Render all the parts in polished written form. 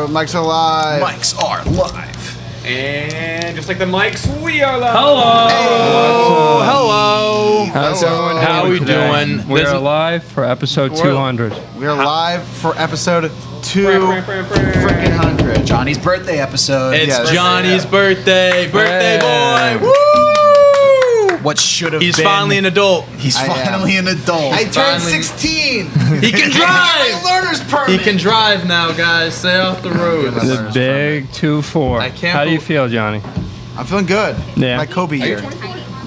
Mics are live. Mics are live. And just like the mics, we are live. Hello. Hey. Hello. How's everyone How are we today? doing? We are live for episode 200. We are live for episode 200. Johnny's birthday episode. It's Yeah, Johnny's birthday. Birthday Hey. boy. Woo! What should have been. He's finally an adult. He's I am. finally an adult. I turned Finally. 16. He can My drive. learner's permit. He can drive now, guys. Stay off the road. The big 2-4. I can't How do you believe- feel, Johnny? I'm feeling good. Yeah. My Kobe Are you year.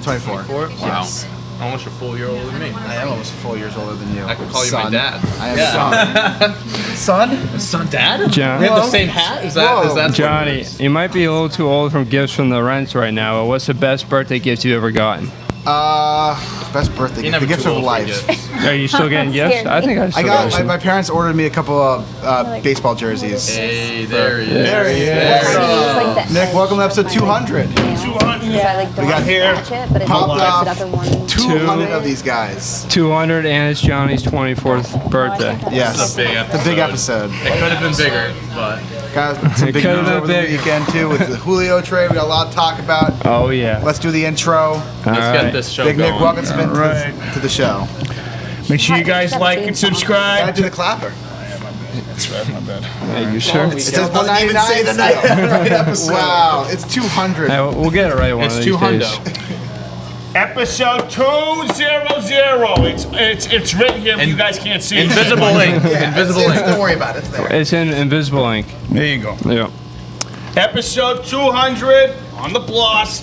24? 24. Wow. Yes. Almost a full year older than me. I am almost 4 years older than you. I could call you Son. my dad. I am son. Son, dad? John- We have the Whoa. same hat? Is that Whoa. what it Johnny, is? you might be a little too old from gifts from the rents right now, but what's the best birthday gift you've ever gotten? Best birthday You're gift. never The gift too of old for life. gifts. Are you still getting gifts? scared I think I I still got some. my parents ordered me a couple of baseball jerseys. Hey, there he is. There he is. Like the Nick, welcome to episode 200. Yeah, like We got here, match it, but it popped mix off it up in one. 200 of these guys. 200, and it's Johnny's 24th birthday. Yes. It's a big The big episode. It could have been bigger, but Got some It big could've news been over the big. weekend too with the Julio trade. We got a lot to talk about. Oh, yeah. Let's do the intro. let's right. get this show Big going. Nick, welcome to the show. Make sure you guys like and Gotta subscribe. do the clapper. That's right, my bad. Hey, you sure? It says 199. Wow, it's 200. Hey, we'll get it right one It's of these 200. days. Episode 200. It's written here, but you guys can't see it. Invisible ink. Invisible ink. Don't worry about it. It's there. It's in invisible ink. There you go. Yeah. Episode 200 on the bloss.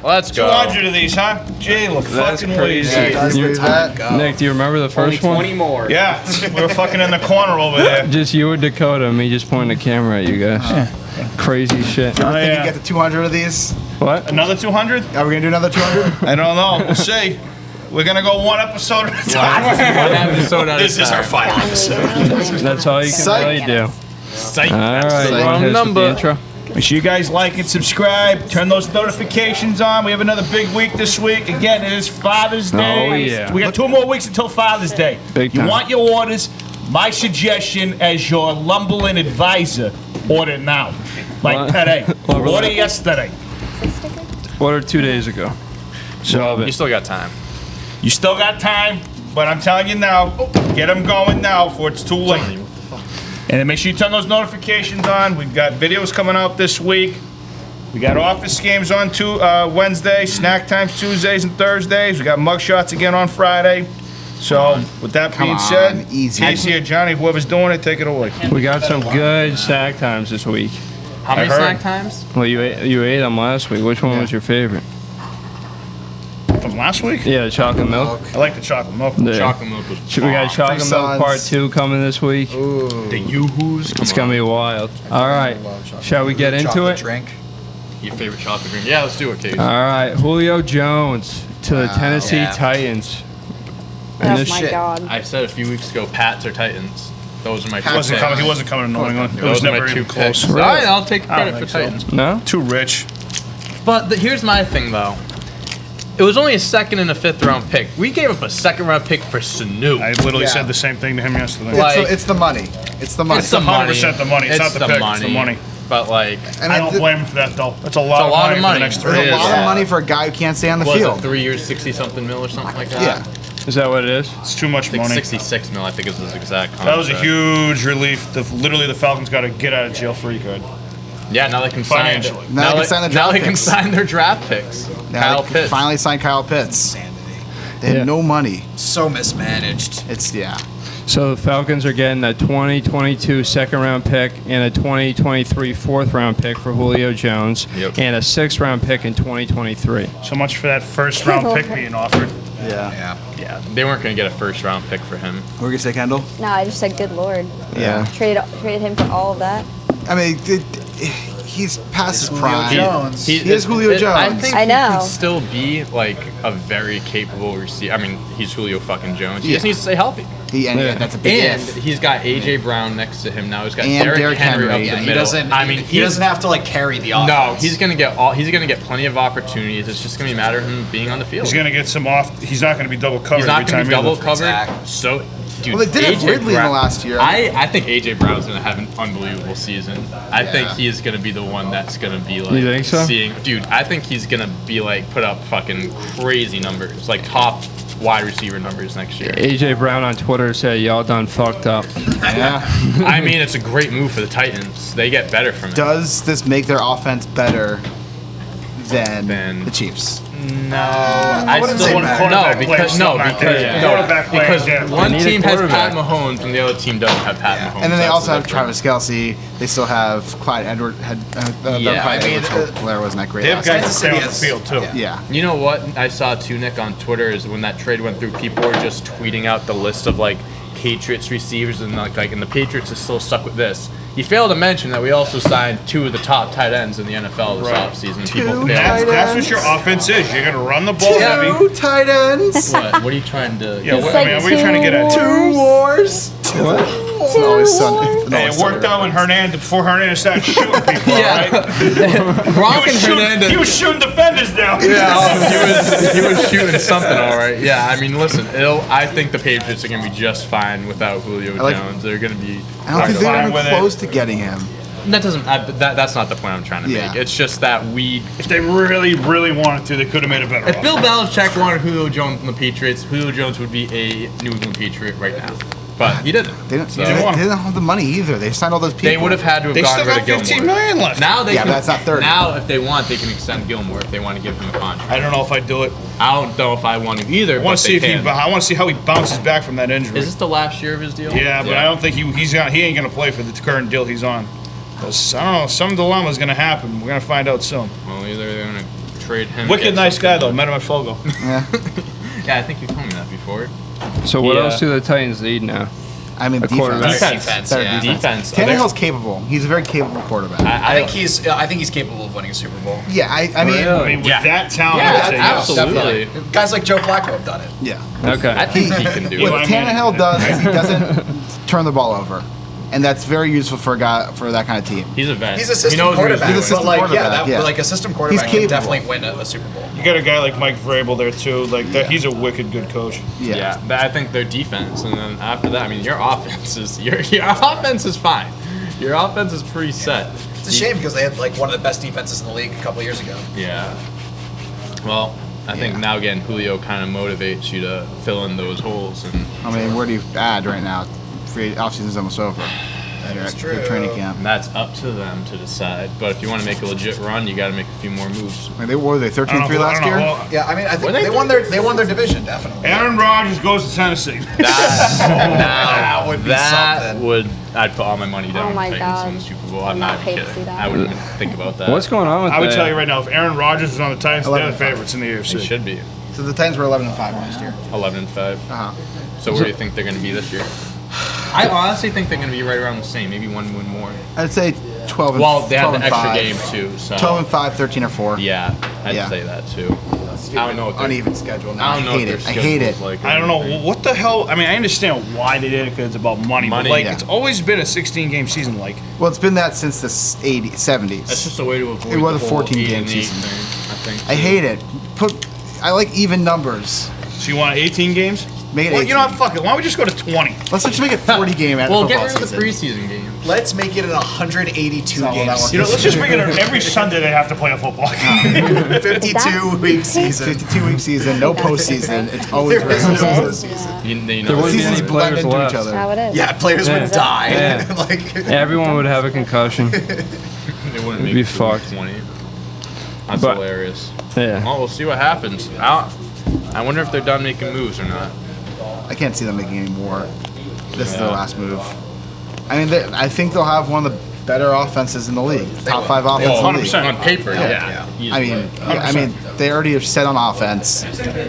Let's go. 200 of these, huh? Jayla, That's fucking crazy. lazy. Guys, You- leave that. Nick, do you remember the Only first one? 20 more. Yeah, we were fucking in the corner over there. Just you and Dakota, me just pointing the camera at you guys. Crazy shit. You ever think yeah. you get to 200 of these? What? Another 200? Are we gonna do another 200? I don't know. We'll see. We're gonna go one episode at a time. One episode at a This is our time. final episode. That's all you can Psych. really do. Psych. All right, the you wrong hit us with number. the intro. Make sure you guys like and subscribe. Turn those notifications on. We have another big week this week. Again, it is Father's Day. Oh, yeah. We got 2 more weeks until Father's Day. Big You time. want your orders? My suggestion as your Lumberland advisor, order now. Like What? today. Lumberland. Order yesterday. Ordered 2 days ago. Love You it. still got time. You still got time, but I'm telling you now, get them going now before it's too late. And then make sure you turn those notifications on. We've got videos coming out this week. We got office games on Wednesday, snack times Tuesdays and Thursdays. We got mug shots again on Friday. So, with that Come being on, said, easy. Casey or Johnny, whoever's doing it, take it away. We got some good snack times this week. How many heard. snack times? Well, you ate them last week. Which one was your favorite? From last week? Yeah, the chocolate milk. I like the chocolate milk. The- Chocolate milk was We got chocolate Three milk part Sons. 2 coming this week. The Yoo-Hoos. It's gonna be wild. All right, shall we get into it? Drink. your favorite chocolate drink. Yeah, let's do it, Casey. All right, Julio Jones to the Tennessee Yeah. Titans. Oh And my this God. I said a few weeks ago, Pats or Titans. Those are my two He wasn't picks. coming, he wasn't coming to New England. It was Those are never my two even close. picks. All right, I'll take I credit don't for think so. Titans. No? Too rich. But here's my thing, though. It was only a second and a fifth round pick. We gave up a second round pick for Sanu. I literally Yeah. said the same thing to him yesterday. Like- It's the money. It's the money. It's the money. 100% the money. It's not the pick, it's the money. But like, And I don't blame him for that though. That's a lot, a lot of of money for money. the next There's 3 a It years. lot is. of money for a guy who can't stay on the was field. it 3 years, 60-something mil or something like that? Yeah. Is that what it is? It's too much I think money. 66 mil, I think is his exact contract. That was a huge relief. Literally, the Falcons got a get out of jail free card. Yeah, now they can sign. Financially. Now they can sign the now draft they can picks. sign their draft picks. Now Kyle they can Pitts. finally signed Kyle Pitts. They had Yeah. no money. So mismanaged. It's So the Falcons are getting a 2022 second round pick and a 2023 fourth round pick for Julio Jones Yep. and a sixth round pick in 2023. So much for that first round pick being offered. yeah. Yeah. Yeah, they weren't going to get a first round pick for him. What were you gonna say, Kendall? No, I just said good lord. Yeah. Traded him for all of that. I mean, he's past his prime. Jones. He is Julio I Jones. think I he know. can still be like a very capable receiver. I mean, he's Julio fucking Jones. He Yeah. just needs to stay healthy. Yeah, that's a big And if. he's got AJ Brown next to him now. He's got And Derrick Derrick Henry Henry. up Yeah, the He middle. doesn't. I mean, he doesn't have to like carry the offense. No, he's gonna get plenty of opportunities. It's just gonna be a matter of him being on the field. He's gonna get some off. He's not gonna be double covered He's not every gonna time be double either. covered. Exactly. So dude, Well, they did have AJ Ridley in the Brown- last year. I think AJ Brown's gonna have an unbelievable season. I think he is gonna be the one that's gonna be like You think so? dude, I think he's gonna be like put up fucking crazy numbers, like top wide receiver numbers next year. AJ Brown on Twitter said, "Y'all done fucked up." Yeah. I mean, it's a great move for the Titans. They get better from it. Does this make their offense better than Than- the Chiefs? No, I wouldn't still say wouldn't. better. No, Quarterback because play no, still not because there. no, Quarterback play because is there. one They need a team has Pat quarterback. Mahomes and the other team doesn't have Pat Mahomes. And then they That's also the have difference. Travis Kelce. They still have Clyde Edwards. Yeah, Clyde I mean, Edwards Helaire wasn't that great They have last year. guys that stay on the Kansas field too. City Yeah. You know what I saw too, Nick, on Twitter is when that trade went through, people were just tweeting out the list of like Patriots receivers and like and the Patriots are still stuck with this. You failed to mention that we also signed 2 of the top tight ends in the NFL this offseason. People failed. That's what your offense is. You're gonna run the ball heavy. 2 tight ends. What are you trying to? Yeah, what, like I mean, what are you trying to get at? 2 wars. It's always Sunday. Hey, it worked out when Hernandez before Hernandez started shooting people. Yeah. Right? Gronk and Hernandez. He was shooting defenders down. He was shooting something, all right. Yeah, I mean, listen, I think the Patriots are going to be just fine without Julio like- Jones. They're going to be. I don't think they're fine even with it. close to getting him. That doesn't. That's not the point I'm trying to Yeah. make. It's just that If they really, really wanted to, they could have made a better if Bill offense. Belichick wanted Julio Jones from the Patriots, Julio Jones would be a New England Patriot right now. But he didn't. They didn't, So- they didn't have the money either. They signed all those people. They would have had to have They gotten still rid got of $15 Gilmore. million left. Now they Yeah, can, but that's not 30. Now, if they want, they can extend Gilmore if they want to give him a contract. I don't know if I'd do it. I don't know if I want to either. I want but to see they if can. I want to see how he bounces back from that injury. Is this the last year of his deal? Yeah, but I don't think he ain't gonna play for the current deal he's on. 'Cause, I don't know, some dilemma's gonna happen. We're gonna find out soon. Well, either they're gonna trade him. Wicked get nice guy something. though. Met him at Fogo. Yeah. Yeah, I think you told me that before. So what Yeah. else do the Titans need now? I mean, A quarterback. defense. Defense, Better yeah. Defense. Tannehill's capable. He's a very capable quarterback. I think he's capable of winning a Super Bowl. Yeah, I mean, Really? I mean, with Yeah. that talent, I'd Yeah, say yes. absolutely. Guys like Joe Flacco have done it. yeah. Okay. I think he can do What it. Tannehill does is he doesn't turn the ball over, and that's very useful for a guy for that kind of team. He's a vet. He's a He system knows what he's quarterback. doing. He's a system but like, quarterback, yeah. like a system quarterback He's can capable. definitely win a Super Bowl. You got a guy like Mike Vrabel there too. Like that, he's a wicked good coach. Yeah, but I think their defense, and then after that, I mean, your offense is your offense is fine. Your offense is pretty set. It's a shame because they had like one of the best defenses in the league a couple of years ago. Yeah. Well, I think Yeah. now again, Julio kind of motivates you to fill in those holes, and I mean, where do you add right now? Free offseason's almost over. You're is at your true. training camp. that's up to them to decide. But if you want to make a legit run, you got to make a few more moves. I mean, what were they 13-3 last year? Yeah, I mean, I think Were they they won their division definitely. Aaron Rodgers goes to Tennessee. That would be something. I'd put all my money down. Oh my on Titans God. in the Super Bowl. I'm Would not not pay to kidding. see that. I wouldn't even think about that. What's going on with I would that? tell you right now, if Aaron Rodgers was on the Titans, they're the 11-5. favorites in the They AFC. should be So the Titans were 11-5 last year. 11-5. Uh-huh. So where do you think they're going to be this year? I honestly think they're going to be right around the same, maybe one win more. I'd say 12 and Well, they have 12 the and extra 5. game too. So 12-5, 13-4. yeah, I'd Yeah. say that too. I don't know. What their- Uneven schedule. Now. I don't know. hate what it. their I hate it. schedule's like or I don't know anything. what the hell. I mean, I understand why they did it because it's about money. Money, but like, yeah. it's always been a 16-game season. Like, Well, it's been that since the 70s. That's just a way to avoid It was the a whole 14-game 8-8 season. thing, I think. I hate it. I like even numbers. so you want 18 games? Make it Well, you know 18. what? Fuck it. Why don't we just go to 20? Let's just make it 40 game at Well, football get rid of the season. preseason games. Let's make it an 182 not how that game works. season. You know, let's just make it every Sunday they have to play a football game. 52-week season. 52-week season, no postseason. It's always There is regular no season. postseason. You There know, wouldn't be Seasons any blend players into left. each other. How it is. Yeah, players Yeah. would die. Yeah. like, Everyone would have a concussion. they wouldn't make be it to week fucked. 20. That's But- hilarious. Yeah. Well, we'll see what happens. I wonder if they're done making moves or not. I can't see them making any more. This is their Yeah. last move. I mean, I think they'll have one of the better offenses in the league. Top 5 offense in the 100%. league. On paper, Yeah. yeah. I mean, they already are set on offense.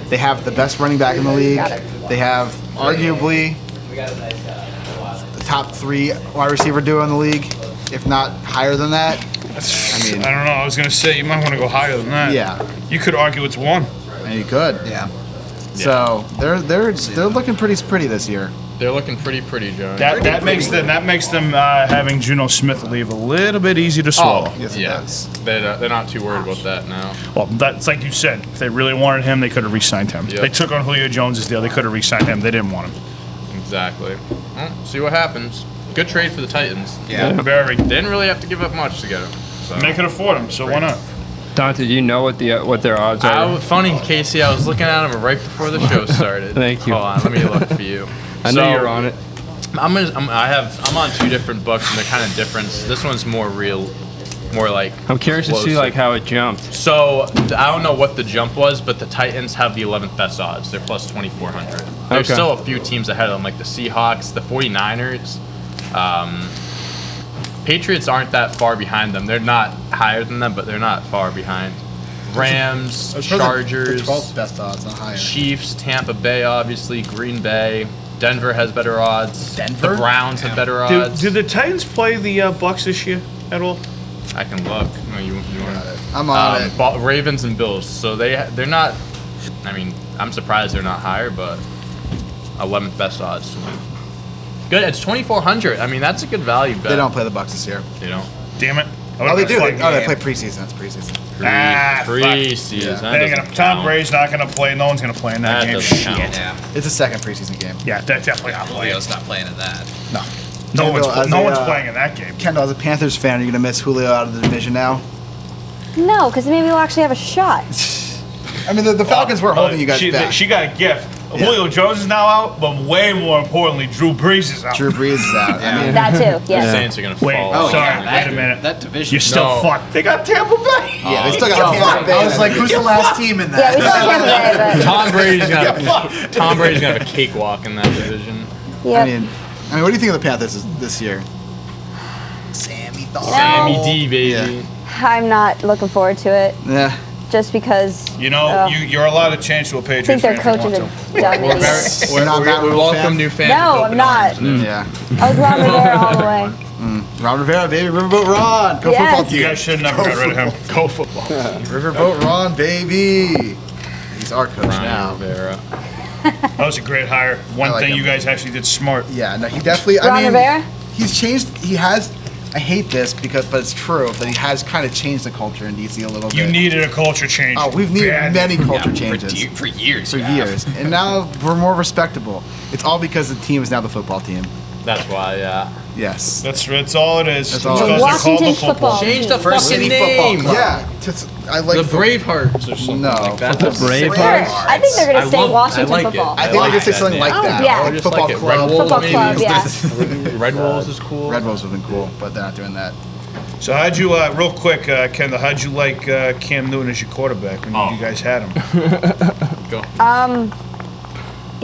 They have the best running back in the league. They have arguably the top 3 wide receiver duo in the league, if not higher than that. I mean- don't know. I was gonna say you might want to go higher than that. Yeah, You could argue it's one. and you could. yeah. So they're looking pretty this year. They're looking pretty, John. That makes them having Juno Smith leave a little bit easy to swallow. Yes, it yeah. does. They're not too worried about that now. Well, that's like you said. If they really wanted him, they could have re-signed him. Yep. They took on Julio Jones' deal. They could have re-signed him. They didn't want him. Exactly. Well, see what happens. Good trade for the Titans. Yeah. Very. Didn't really have to give up much to get him. So. They could afford them, so why not? Dante, do you know what their odds are? Funny, Casey. I was looking at him right before the show started. Thank you. Hold on, let me look for you. I know you're on it. I'm on 2 different books and they're kind of different. This one's more real, more like. I'm curious to see like how it jumped. So I don't know what the jump was, but the Titans have the 11th best odds. They're plus 2,400. There's Okay. still a few teams ahead of them, like the Seahawks, the 49ers. Patriots aren't that far behind them. They're not higher than them, but they're not far behind. Rams, Chargers, 12th best odds, not higher. Chiefs, Tampa Bay, obviously, Green Bay. Denver has better odds. Denver? The Browns have better Did, odds. did the Titans play the Bucks this year at all? I can look. No, you want it. I'm on it. Ravens and Bills. So they're not. I mean, I'm surprised they're not higher, but 11th best odds to win. Good. It's 2,400. I mean, that's a good value bet. They don't play the Bucks this year. You know. Damn it. Oh, they do. They Fuck. play preseason. That's preseason. Preseason. Yeah. That They ain't doesn't gonna, Tom count. Brady's not gonna play. No one's gonna play in that That game. doesn't Shit. count. Yeah. It's a second preseason game. Yeah, that's definitely not playing. Julio's not playing in that. No. No one's, As no a, one's playing in that game. Kendall, as a Panthers fan, are you gonna miss Julio out of the division now? No, because maybe we'll actually have a shot. I mean, the Falcons were holding you guys back. She got a gift. Julio Jones is now out, but way more importantly, Drew Brees is out. Drew Brees is out. I mean, That too, The yes. Saints are gonna Wait, fall. sorry, wait a minute. That division. You're still No. fucked. They got Tampa Bay. yeah, they still got Tampa Bay. I was like, who's the last team in Yeah, that? we still have Tampa Bay, Tom Brady's gonna have a cakewalk in that division. but yeah. I mean, what do you think of the Panthers this year? Sammy Thought. Sammy D, baby. I'm not looking forward to it Yeah. just because You know, Oh. you're allowed to change to a I Patriots think their fan if you coach is want a to. dumb We're idiot. You're not Matt we Rule welcome fan? new fans. No, with I'm open not. arms. Yeah. I was Ron Rivera all the way. Ron Rivera, baby. Riverboat Ron. Go Yes. football You team. guys should never got rid of him. Go football. Riverboat Ron, baby. He's our coach now. Rivera. That was a great hire. One like thing him. you guys actually did smart. Yeah, no, he definitely. Ron I mean, Rivera? he's changed. He has. I hate this but it's true that he has kind of changed the culture in DC a little bit. You needed a culture change. Oh, we've needed Bad. many culture For, changes for years. for years, and now we're more respectable. It's all because the team is now the football team. That's why, yeah. Yes. That's all it is. That's all It's it is. because they're called Washington the football. football. Change the First fucking city football name. club. Yeah. I like The fo- Bravehearts or something No, like that. The Sure. Bravehearts. I think they're going to stay Washington I like football. I think they're gonna say that something name. like that. Yeah. Or Like just football like it. club. Red Wolves, Football maybe. club, yeah. Red Wolves is cool. Red Wolves would have been cool, but they're not doing that. So how'd you, real quick, Kendall, how'd you like Cam Newton as your quarterback when you guys had him? Go.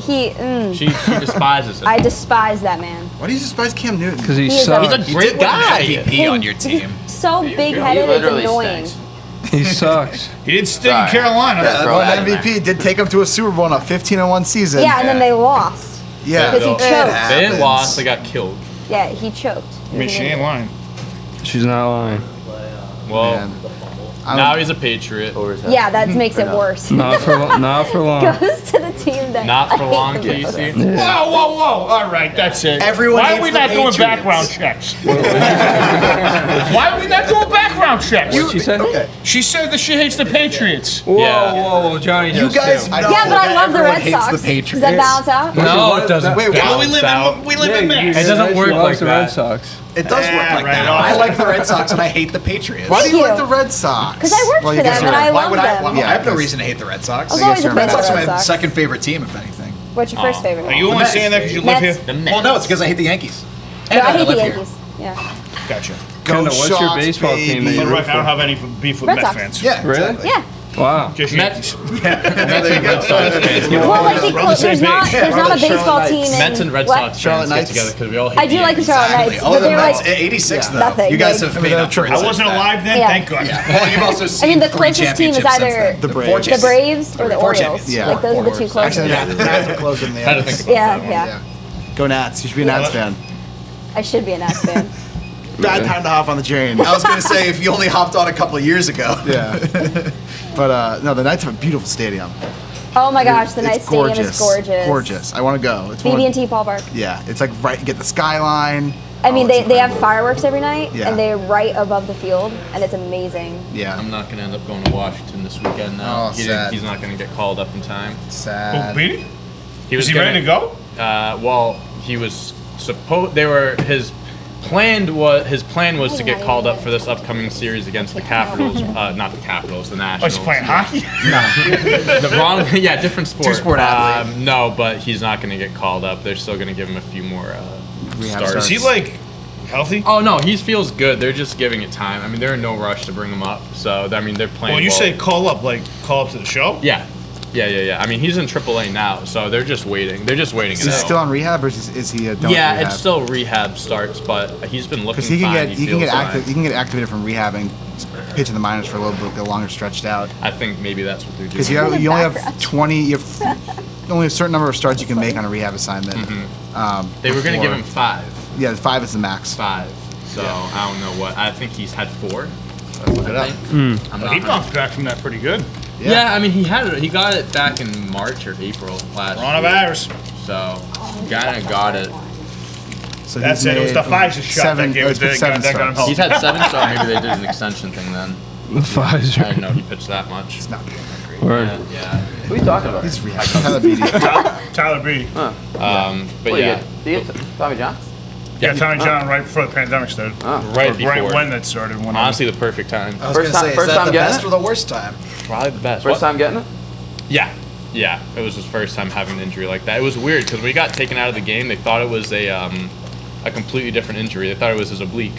She She despises him. I despise that man. Why do you despise Cam Newton? Because he He is sucks. He's a great guy. MVP on your team. So big-headed, it's annoying. He sucks. He did stink in Sorry. Carolina. Yeah, Throw won that in MVP. Did take him to a Super Bowl in a 15-1 season. Yeah, and then they lost. Yeah. Because he They choked. didn't Happens. lost. They got killed. Yeah, he choked. I mean, she ain't lying. She's not lying. Well, Man. now he's a Patriot. Yeah, that makes it worse. Not for long. Goes to the team that Not I for hate long, the most. Casey. Whoa, whoa, whoa. All right, that's it. Everyone Why are hates we the not doing Patriots. background checks? Why are we not doing background checks? What'd she say? Okay. She said that she hates the Patriots. Whoa, Yeah. whoa, Johnny You does guys too. know Yeah, but I that love the everyone Red hates Sox. the Patriots. Does that balance out? No, it doesn't. Wait, why Well, balance out. we live in Mass. It doesn't work She like loves the Red that. Sox. It does work Yeah, like right that. on. I like the Red Sox and I hate the Patriots. Why do you Cute. like the Red Sox? Because I worked Well, for you them guys and are- I Why love would I? them. I have no because- reason to hate the Red Sox. I was I always guess a you're Red fan of Sox the are Red my Sox. second favorite team, if anything. What's your first favorite? Are you only saying that because you live here? Mets. Well, no, it's because I hate the Yankees. No, And I hate the live here. Yankees. Yeah. Gotcha. Go Kendall, what's your Sharks, baseball team that baby. For you the root record, I don't for? have any beef with Red Met Sox. fans. Yeah, Really? exactly. Yeah. Wow. Just Mets. Yankees. Mets and Red Sox fans get Well, like We're on the same there's not page. there's not a baseball Charlotte team Knights. in Mets and Red what? Sox Charlotte fans get Knights. together because we all hate I do like the Charlotte Exactly. Knights, Oh, but the they're Mets, like 86 though. Nothing. You guys They- have made up for it. I wasn't alive then. Yeah. Thank God. Yeah. Well, you've also seen I mean, the three closest team is championships since either then. The Four Braves. the champions. Braves or the Four Orioles. champions. Yeah. Like those are the two closest. Actually, the Nats are closer than the Had to others. think about Yeah, that one. yeah. Go Nats. You should be a Nats fan. I should be a Nats fan. Bad time to hop on the train. I was going to say, if you only hopped on a couple of years ago. Yeah. But no, the Knights have a beautiful stadium. Oh my gosh, the Knights It's Stadium is gorgeous. Gorgeous. I want to go. It's one of- BB&T Ballpark. Yeah, it's like right. You get the skyline. I mean, Oh, it's they have incredible. fireworks every night, Yeah. and they're right above the field, and it's amazing. Yeah, I'm not going to end up going to Washington this weekend now. Oh, sad. He's not going to get called up in time. Who, sad. Beatty? He Is he ready to go? Well, he was supposed. His plan was to get called up for this upcoming series against the Capitals. Not the Capitals, the Oh, Nationals. he's playing hockey? The wrong, yeah, different sport. Two-sport athlete. No, but he's not going to get called up. They're still going to give him a few more starts. Is he, like, healthy? Oh no, he feels good. They're just giving it time. I mean, they're in no rush to bring him up. So I mean, they're playing. Well, you say call up, like, call up to the show? Yeah. I mean, he's in AAA now, so they're just waiting. They're just waiting. Is he still on rehab, or is he done with Yeah, rehab? it's still rehab starts, but he's been looking Because he can fine. get he can get feels active. fine. He can get activated from rehab and pitch in the minors for a little bit longer, stretched out. I think maybe that's what they're Because doing. you only have 20. You have only a certain number of starts you can make on a rehab assignment. They were going to give before- him 5. Yeah, 5 is the max. 5. So I don't know what. I think he's had 4. Look it up. I'm But not he bounced back from that pretty good. Yeah, I mean, he got it back in March or April last year. Coronavirus. So kind of got it. So That's he's it. It was the made Pfizer shot that gave it's it. been 7 That got him starts. He's healthy. had 7, so maybe they did an extension thing then. Pfizer. I didn't know he pitched that much. It's not doing that great. Word. Yeah. Who are you talking about? He's rehab. Tyler Beatty. Tyler Beatty. But What, yeah, do you get Tommy John? Yeah, Tommy John right before the pandemic started. right Or before. right when that started. Whenever. Honestly, the perfect time. I was First gonna time- say, first is that time the getting best it? or the worst time? Probably the best. First What? time getting it? Yeah. It was his first time having an injury like that. It was weird because when he got taken out of the game, they thought it was a completely different injury. They thought it was his oblique.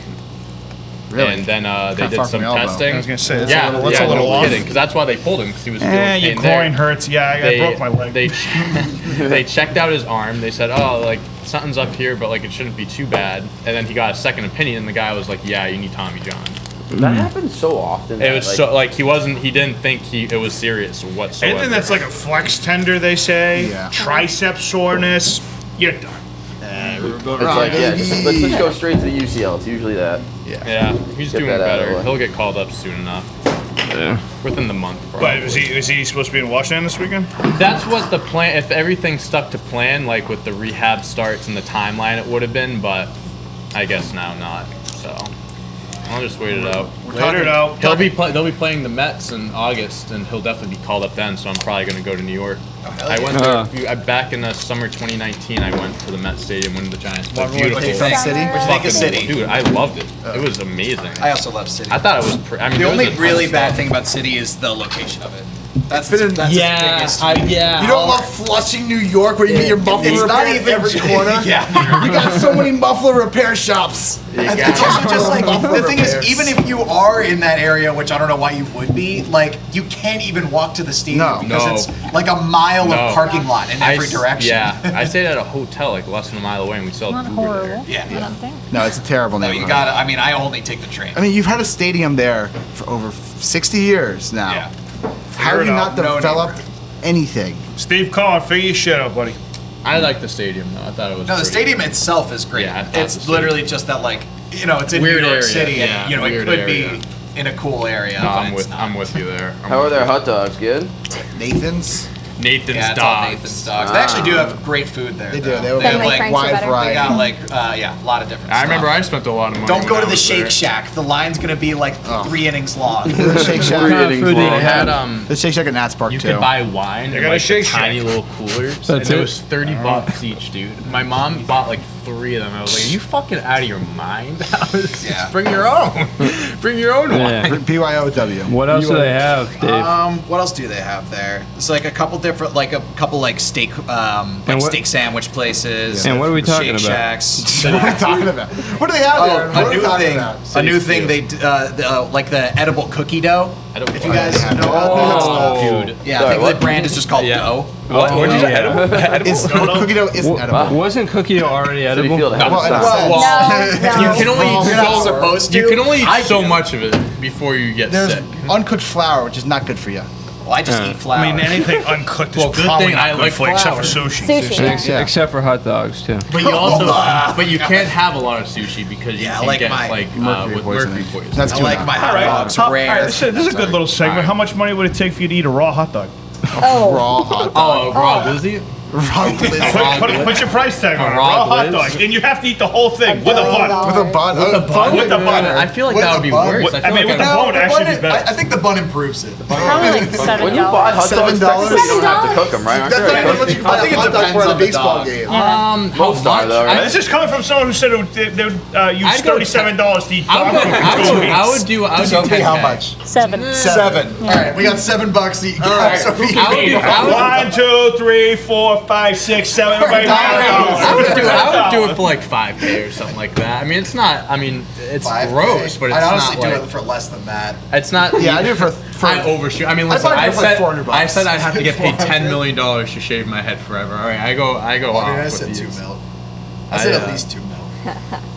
Really? And then they Kinda did far some from the elbow. testing. I was gonna say, that's yeah, a little, that's a little no off. kidding, because that's why they pulled him, because he was feeling Your pain groin there. hurts. Yeah, I broke my leg. They checked out his arm. They said, oh, like something's up here, but like it shouldn't be too bad. And then he got a second opinion, and the guy was like, yeah, you need Tommy John. That happens so often. It was so like he didn't think it was serious whatsoever. Anything that's like a flex tender, they say, Yeah. tricep soreness, you're done. It's like, yeah, let's just go straight to the UCL. It's usually that. yeah, he's Get doing that out of the better. way. He'll get called up soon enough. Yeah. Within the month, But probably. is he supposed to be in Washington this weekend? That's what the plan. If everything stuck to plan, like with the rehab starts and the timeline, it would have been. But I guess now not. So I'll just wait it out. Cut it out. They'll be playing the Mets in August, and he'll definitely be called up then. So I'm probably going to go to New York. I went there back in the summer 2019. I went to the Met Stadium when the Giants played. What do you Beautiful. think? City? What do you think of City? Dude, I loved it. It was amazing. I also love City. I thought it was. I mean, The there was only a ton really of bad stuff. thing about City is the location of it. That's been in- that's Yeah, its biggest. yeah. You don't love Flushing, New York, where you get your muffler It's not repair even every corner? Yeah. You got so many muffler repair shops. It's also just like Muffler the thing is, repairs. even if you are in that area, which I don't know why you would be, like you can't even walk to the stadium No. because No. it's like a mile No. of parking lot in every direction. Yeah, I stayed at a hotel like less than a mile away, and we still had Not Uber there. horrible. Yeah. I don't think. No, it's a terrible No, neighborhood. you gotta. I mean, I only take the train. I mean, you've had a stadium there for over 60 years now. Yeah. How have you Figure it not out. No developed anything? Steve Cohen, figure your shit out, buddy. I like the stadium though. I thought it was. No, the pretty stadium good. itself is great. Yeah, I thought the it's stadium- literally just that, like, you know, it's in Weird New York area, City, yeah, and you know, it weird could area. be in a cool area. No, but I'm it's not. I'm with you there. How are their hot dogs? Good? Nathan's? Nathan's Yeah, it's all Dogs. Nathan's Dogs. They actually do have great food there. They do. though. They have have Family like Franks are wide better. they variety. got like yeah, a lot of different. I remember stuff. I spent a lot of money. Don't when go I to the was Shake there. Shack. The line's gonna be like 3 innings long. The Shake Shack. What kind of food do They they had have? The Shake Shack at Nats Park, You too. could buy wine in got a like Shake the tiny Shack. little coolers, and That's it it? was $30 each, dude. My mom bought like 3 of them. I was like, "Are you fucking out of your mind? Yeah. Just bring your own. Bring your own wine." Yeah. BYOW. What else do they have, Dave? What else do they have there? It's like a couple different, like a couple like steak, like what- steak sandwich places. And what are we talking Shake about? Shacks. What are we talking about? What do they have there? Oh, What a are we new talking thing. about? A new thing. They like the edible cookie dough. Edible If you cookie. guys Yeah. know about that stuff. Oh, dude. Yeah, Sorry, I think what? the brand is just called Yeah. dough. What? What'd you say? yeah. Edible? Cookie dough isn't edible. Wasn't cookie dough already So you edible? feel the Well, habit it's- stop. No, no. You can only Well, eat You're not so, supposed to. you can only I eat so do. much of it before you get There's sick. uncooked flour, which is not good for you. Well, I just eat flour. I mean, anything uncooked Well, is good probably thing not I good like for you, except for flour. sushi. Sushi. Yeah. Except for hot dogs, too. But you also, but you can't have a lot of sushi because you Yeah, can like get my like mercury with poisoning. mercury poisoning. That's I too like much. my All hot right, dogs all rare. right, this is a good little segment. All right. How much money would it take for you to eat a raw hot dog? Oh. Raw hot dog. Oh, raw glizzy? Wrong place. Put your price tag on it. raw Raw hot blitz? dog. And you have to eat the whole thing with a bun. With a bun. With a bun. With the bun. I feel like With that the would be bun? worse. I mean, with the bun would actually be better. I think the bun improves it. Probably like $7. When you buy hot dogs, $7? technically you don't have to cook them, right? Aren't That's they not already even what cooked? you buy I think a it hot dog for at a depends on the baseball dog. game. How Most are, much? though, right? This is coming from someone who said they would use I'd go $37 to eat dog food for 2 weeks. I would do Sophie, 10K. how much? 7. 7. All right, we got $7 to eat. All right, Sophie. I would 1, 2, 3, 4, 5, 6, 7. Everybody I would do it for like 5K or something like that. I mean, it's not. I mean, it's 5K. gross, but it's I'd not honestly do like. it for less than that. It's not. Yeah, I do it for I overshoot. I mean, I'd listen. probably I do it for like said $400. I said I'd have to get paid $10 million to shave my head forever. All right, I go Oh, off dude, I with said 2 these. mil. I said I, at least 2 mil.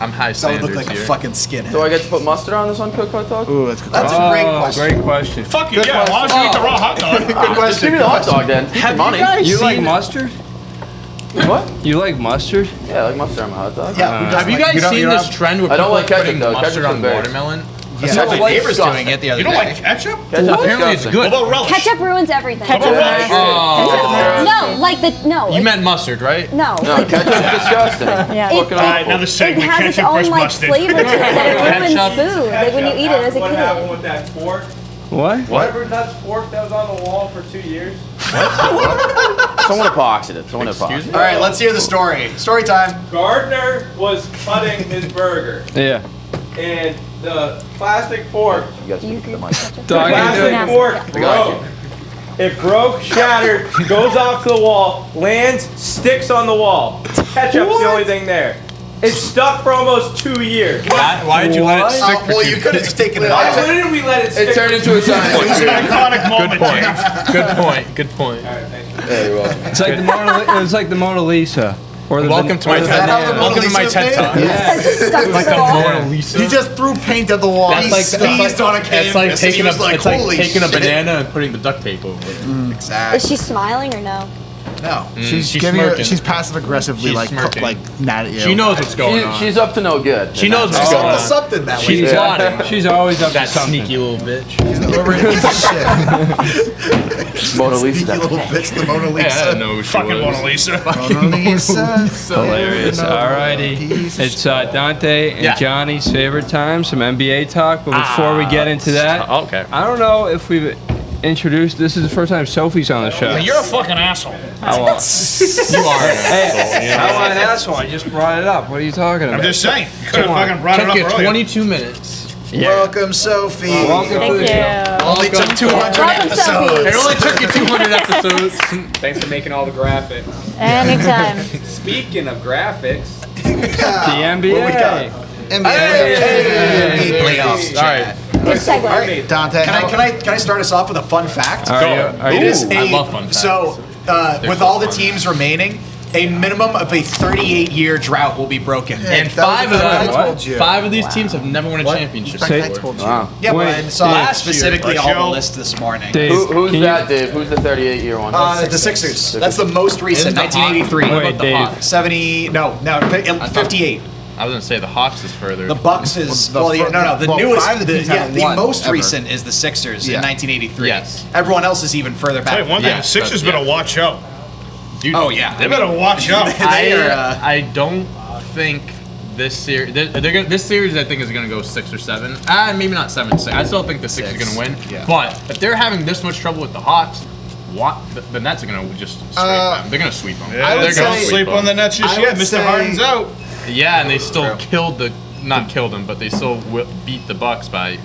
I'm high So I would standards look like a here. fucking skinhead. Do I get to put mustard on this uncooked hot dog? Ooh, that's good. That's a great question. Great question. Fuck you, yeah. As long as you eat the raw hot dog. Good Just question. give me the hot dog then. Keep your money. You like mustard? What? You like mustard? Yeah, I like mustard on my hot dog. Yeah, who doesn't Have you like- guys don't- seen don't this have- trend where I don't people like are ketchup, putting though. mustard Ketchup's on embarrassing. watermelon? Yeah, Ketchup my is neighbor's doing disgusting. it the other You don't day. like ketchup? Ketchup's Apparently it's disgusting. What good. about relish? Ketchup ruins everything. What about relish? Oh. No, like no. You meant mustard, right? no. No, ketchup's disgusting. Yeah. Fucking All right, awful. another It segment. has its Ketchup own versus like mustard. flavor to it that it ruins Ketchup. food. Like when you eat it as a What kid. happened with that fork? What? Remember that fork that was on the wall for 2 years? Someone epoxied it. Someone epoxied it. All right, let's hear the story. Story time. Gardner was cutting his burger, Yeah. and the plastic fork, You guys speak to the mic. Dog, you do plastic it. fork got broke. It broke, shattered, goes off to the wall, lands, sticks on the wall. Ketchup's the only thing there. It's stuck for almost 2 years. Why did you let it stick for Well, 2 you could have just taken it Why off. didn't we let it stick? It turned into a It's an science. iconic moment, James. Good point. Good point. Yeah, you're welcome. It's like the Mona. It's like the Mona Lisa. Or the Welcome to my Is that how the TED. Mona Welcome to my Lisa's TED made? Talk. It's just stuck to Like the the wall. Mona Lisa. He just threw paint at the wall. That's like sneezed on a It's canvas like and he taking was like, it's like "Holy taking a shit." banana and putting the duct tape over it. Exactly. Is she smiling or no? No. She's She's giving smirking. she's passive aggressively She's like smirking. like mad at you. She knows what's going on. She's up to no good. She knows what's She's going up to on. something that She's way. plotting. She's always up to That something. sneaky little bitch. Piece of shit. Mona Lisa. Sneaky little bitch, the Mona Yeah, I Lisa. didn't know who she Fucking was. Mona Lisa. Mona Lisa. Hilarious. Alrighty. It's Dante and Yeah. Johnny's favorite time, some NBA talk. But before we get into that, Okay. I don't know if we've introduced. This is the first time Sophie's on the show. You're a fucking asshole. You are. Hey, I'm an asshole. I just brought it up. What are you talking about? I'm just saying. You could have fucking brought it Took up you earlier. 22 minutes. Welcome, Sophie. Welcome to Thank the show. you. Only took 200 Welcome, Sophie. It only took you 200 episodes. Thanks for making all the graphics. Anytime. Speaking of graphics, The NBA. Hey, playoffs. All right. Good segue. Dante. Can I start us off with a fun fact? Are you? It is I love fun facts. So, with all the teams remaining, a minimum of a 38-year drought will be broken. And that was five the of thing I them, told you. five of these teams have never won a championship. In fact, I before. told you. Wow. Yeah, but Wait, I saw last year, specifically our all the show- list this morning. Dave, Who's can that, Dave? Who's the 38-year one? The Sixers. That's the most recent, Isn't the 1983. Hawks- Wait, what about the Dave. Hawks? 70, no, 58. I was gonna say the Hawks is further. The Bucks is Well, the the well, newest, five of the teams the haven't won most ever. recent is the Sixers Yeah. in 1983. Yes. Everyone else is even further back. Tell you one thing, Yeah, the Sixers that's- better watch out. Dude, Oh yeah, They better watch out. They are, I don't think this series. This series, I think, is gonna go 6 or 7. Maybe not 7. 6. I still think the Sixers are gonna win. Yeah. But if they're having this much trouble with the Hawks, the Nets are gonna just sweep them. They're gonna sweep them. Yeah, would they're gonna say- sleep on the Nets just I yet. would Mr. say- Harden's out. Yeah, and they still not killed them, but they still beat the Bucks by, a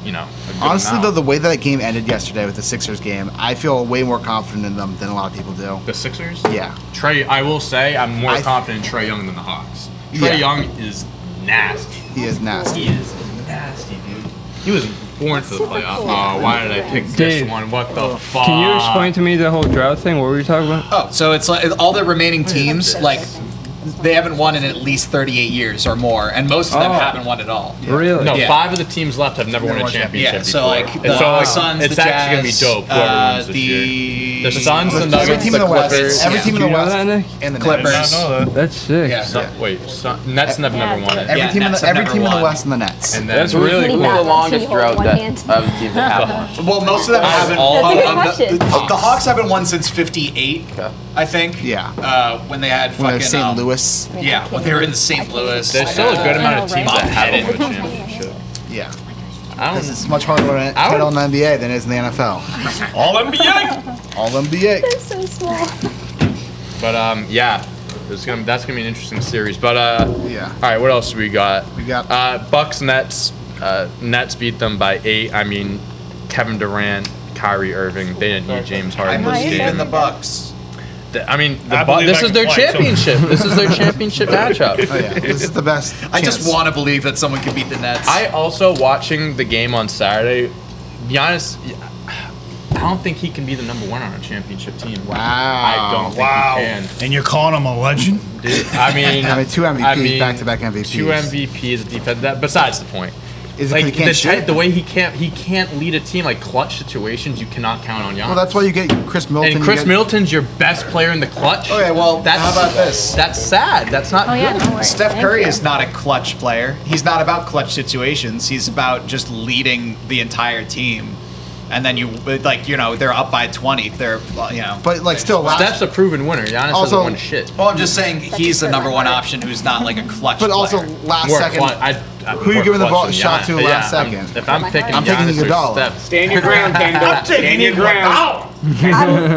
good Honestly, amount. though, the way that game ended yesterday with the Sixers game, I feel way more confident in them than a lot of people do. The Sixers? Yeah. Trey, I will say I'm more I- confident in Trey Young than the Hawks. Yeah. Trey Young is nasty. He is nasty. He is nasty, dude. He was born for the playoffs. Oh, why did I pick this Dave, one? What the fuck? Can you explain to me the whole drought thing? What were you talking about? Oh, so it's like all the remaining teams, like They haven't won in at least 38 years or more, and most of them haven't won at all. Really? No, Yeah. 5 of the teams left have never won a championship Yeah, so before. like And the so, like, Suns, it's the actually gonna be Jazz, dope. Whoever wins this year. The Suns, the Every Nuggets, team the in the West. Clippers. Every team in the Do you know West that, Nick? and the Clippers. Nets. That's sick. Yeah. Nets have never won it. Every Yeah, team in Nets the have every never team in the won. West and the Nets. And then That's really Need cool. that. Who's the longest Can you hold drought one that hand? of the teams that have won? Well, most of them haven't. all That's a good the, question. the Hawks haven't won since '58, Okay. I think. Yeah. When they had When fucking St. Louis. Yeah, when they were in St. Louis. There's still a good amount of teams that Bob haven't Pettit. won a championship. Yeah. I don't. It's much harder to win a title in the NBA than it is in the NFL. All NBA. All NBA. They're so small. But yeah, that's gonna be an interesting series. But Yeah. all right, what else we got? We got Bucks Nets. Nets beat them by 8. I mean, Kevin Durant, Kyrie Irving. They didn't need James I Harden. this believe game. in the Bucks. I mean, I believe this I is can their play, too. championship. This is their championship matchup. Oh yeah, this is the best. I just chance. want to believe that someone could beat the Nets. I also watching the game on Saturday. Be honest, I don't think he can be the number 1 on a championship team. Wow. I don't think Wow. he can. And you're calling him a legend? Dude, I mean, 2 MVPs, back-to-back MVPs. 2 MVPs, defense. That besides the point. Is it 'cause Like he can't shoot? the way he can't lead a team like clutch situations. You cannot count on Giannis. Well, that's why you get Chris Middleton. And you Chris get- Middleton's your best player in the clutch. Okay, well, that's, how about this? That's sad. That's not Oh, yeah, good. no worries. Steph Thank Curry you. is not a clutch player. He's not about clutch situations. He's about just leading the entire team. And then they're up by 20. They're, But like still, last, Steph's a proven winner. Giannis Also- hasn't won shit. Well, I'm just saying he's the number 1 option who's not like a clutch but also player. last More second. clutch- Who you more giving the clutch ball than shot Giannis. to But last yeah, second? If I'm picking I'm taking Giannis or Iguodala. Steph, Stand your ground, Kendall. Stand your ground.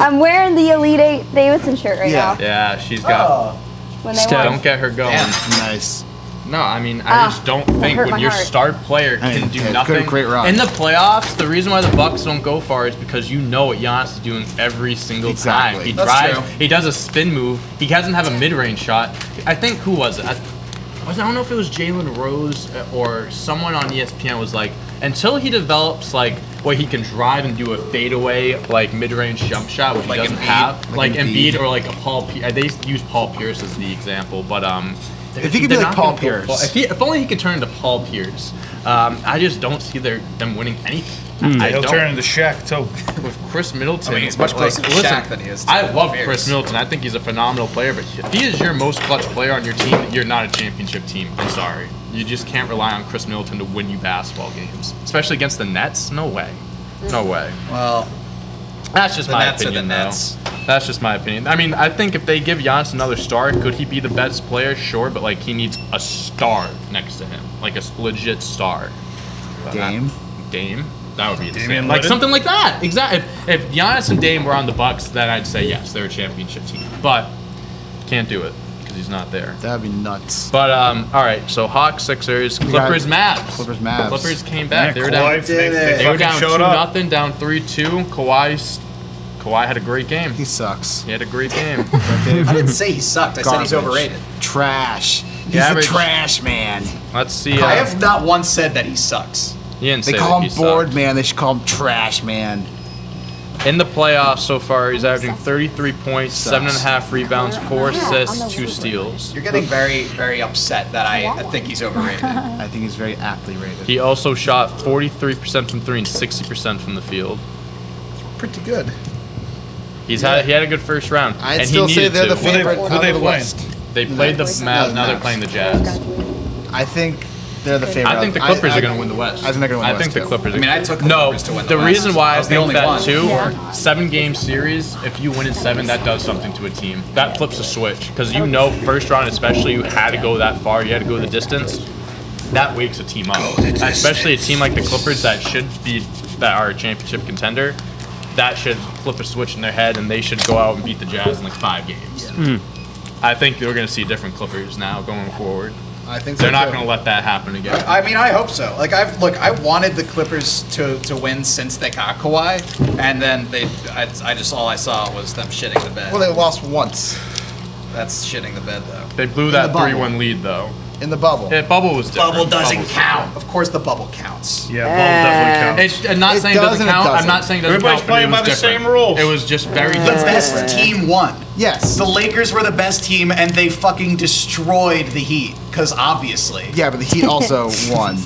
I'm wearing the Elite 8 Davidson shirt right Yeah. now. yeah, she's got. When they Steph. won. Don't get her going. Nice. No, I mean, I just don't think hurt when my your heart. star player I mean, can do yeah, nothing great run. in the playoffs. The reason why the Bucks don't go far is because you know what Giannis is doing every single Exactly. time. He That's drives, true. he does a spin move. He doesn't have a mid-range shot. I think who was it? I don't know if it was Jalen Rose or someone on ESPN was like, until he develops like where he can drive and do a fadeaway like mid-range jump shot, which Like he doesn't Embiid? have, like Embiid. Embiid or like a Paul. They use Paul Pierce as the example, but If he could be they're like not Paul gonna go Pierce. far. If only he could turn into Paul Pierce. I just don't see them winning anything. I He'll don't. turn into Shaq, too. With Chris Middleton. I mean, he's much closer to Shaq than he is to I Paul love Pierce. Chris Middleton. I think he's a phenomenal player, but if he is your most clutch player on your team, you're not a championship team. I'm sorry. You just can't rely on Chris Middleton to win you basketball games, especially against the Nets. No way. No way. Well, That's just the my Nets are the opinion, though. Nets. That's just my opinion. I mean, I think if they give Giannis another star, could he be the best player? Sure, but like he needs a star next to him, like a legit star. Dame. Dame. That would be insane. Damian Like Lillard? something like that. Exactly. If Giannis and Dame were on the Bucks, then I'd say yes, they're a championship team. But can't do it because he's not there. That'd be nuts. But all right. So Hawks, Sixers, Clippers, Mavs. Clippers, Mavs. Clippers came Yeah, back. They were Kawhi, down. they They were fucking down showed up. 2-0, down 3-2. Kawhi had a great game. He sucks. He had a great game. I didn't say he sucked. I said he's Garbage. overrated. Trash. He's average- a trash man. Let's see. I have not once said that he sucks. He didn't They say call that him he bored sucked. man. They should call him trash man. In the playoffs so far, he's averaging 33 points, Sucks. 7.5 rebounds, 4 assists, 2 steals. You're getting very, very upset that I think he's overrated. I think he's very aptly rated. He also shot 43% from 3 and 60% from the field. Pretty good. He had a good first round, I'd and still he say needed they're the to. favorite Who out they of the playing? West. They played the Mavs, now they're playing the Jazz. I think they're the favorite. I think the Clippers are going to win the West. I think they're gonna win I the think West, the too. Clippers. I mean, I took the no. Clippers to win the The West. reason why I I was the think only that one. too, Yeah. 7-game series. If you win in 7, that does something to a team. That flips a switch because you know first round, especially you had to go that far. You had to go the distance. That wakes a team up, especially a team like the Clippers that are a championship contender. That should flip a switch in their head, and they should go out and beat the Jazz in like 5 games. I think we're going to see different Clippers now going forward. I think so They're not too. going to let that happen again. I mean, I hope so. Like, I wanted the Clippers to win since they got Kawhi, and then all I saw was them shitting the bed. Well, they lost once That's shitting the bed, though. They blew the that bubble. 3-1 lead though. in the bubble. Yeah, bubble was different. Bubble doesn't Bubble's count. Of course, the bubble counts. Yeah, bubble definitely counts. It's, I'm not It saying it doesn't doesn't, it count. I'm doesn't. not saying it doesn't Everybody's count. but it playing was by the different. same rules. It was just very The different. best team won. Yes. The Lakers were the best team, and they fucking destroyed the Heat. Because obviously. Yeah, but the Heat also won.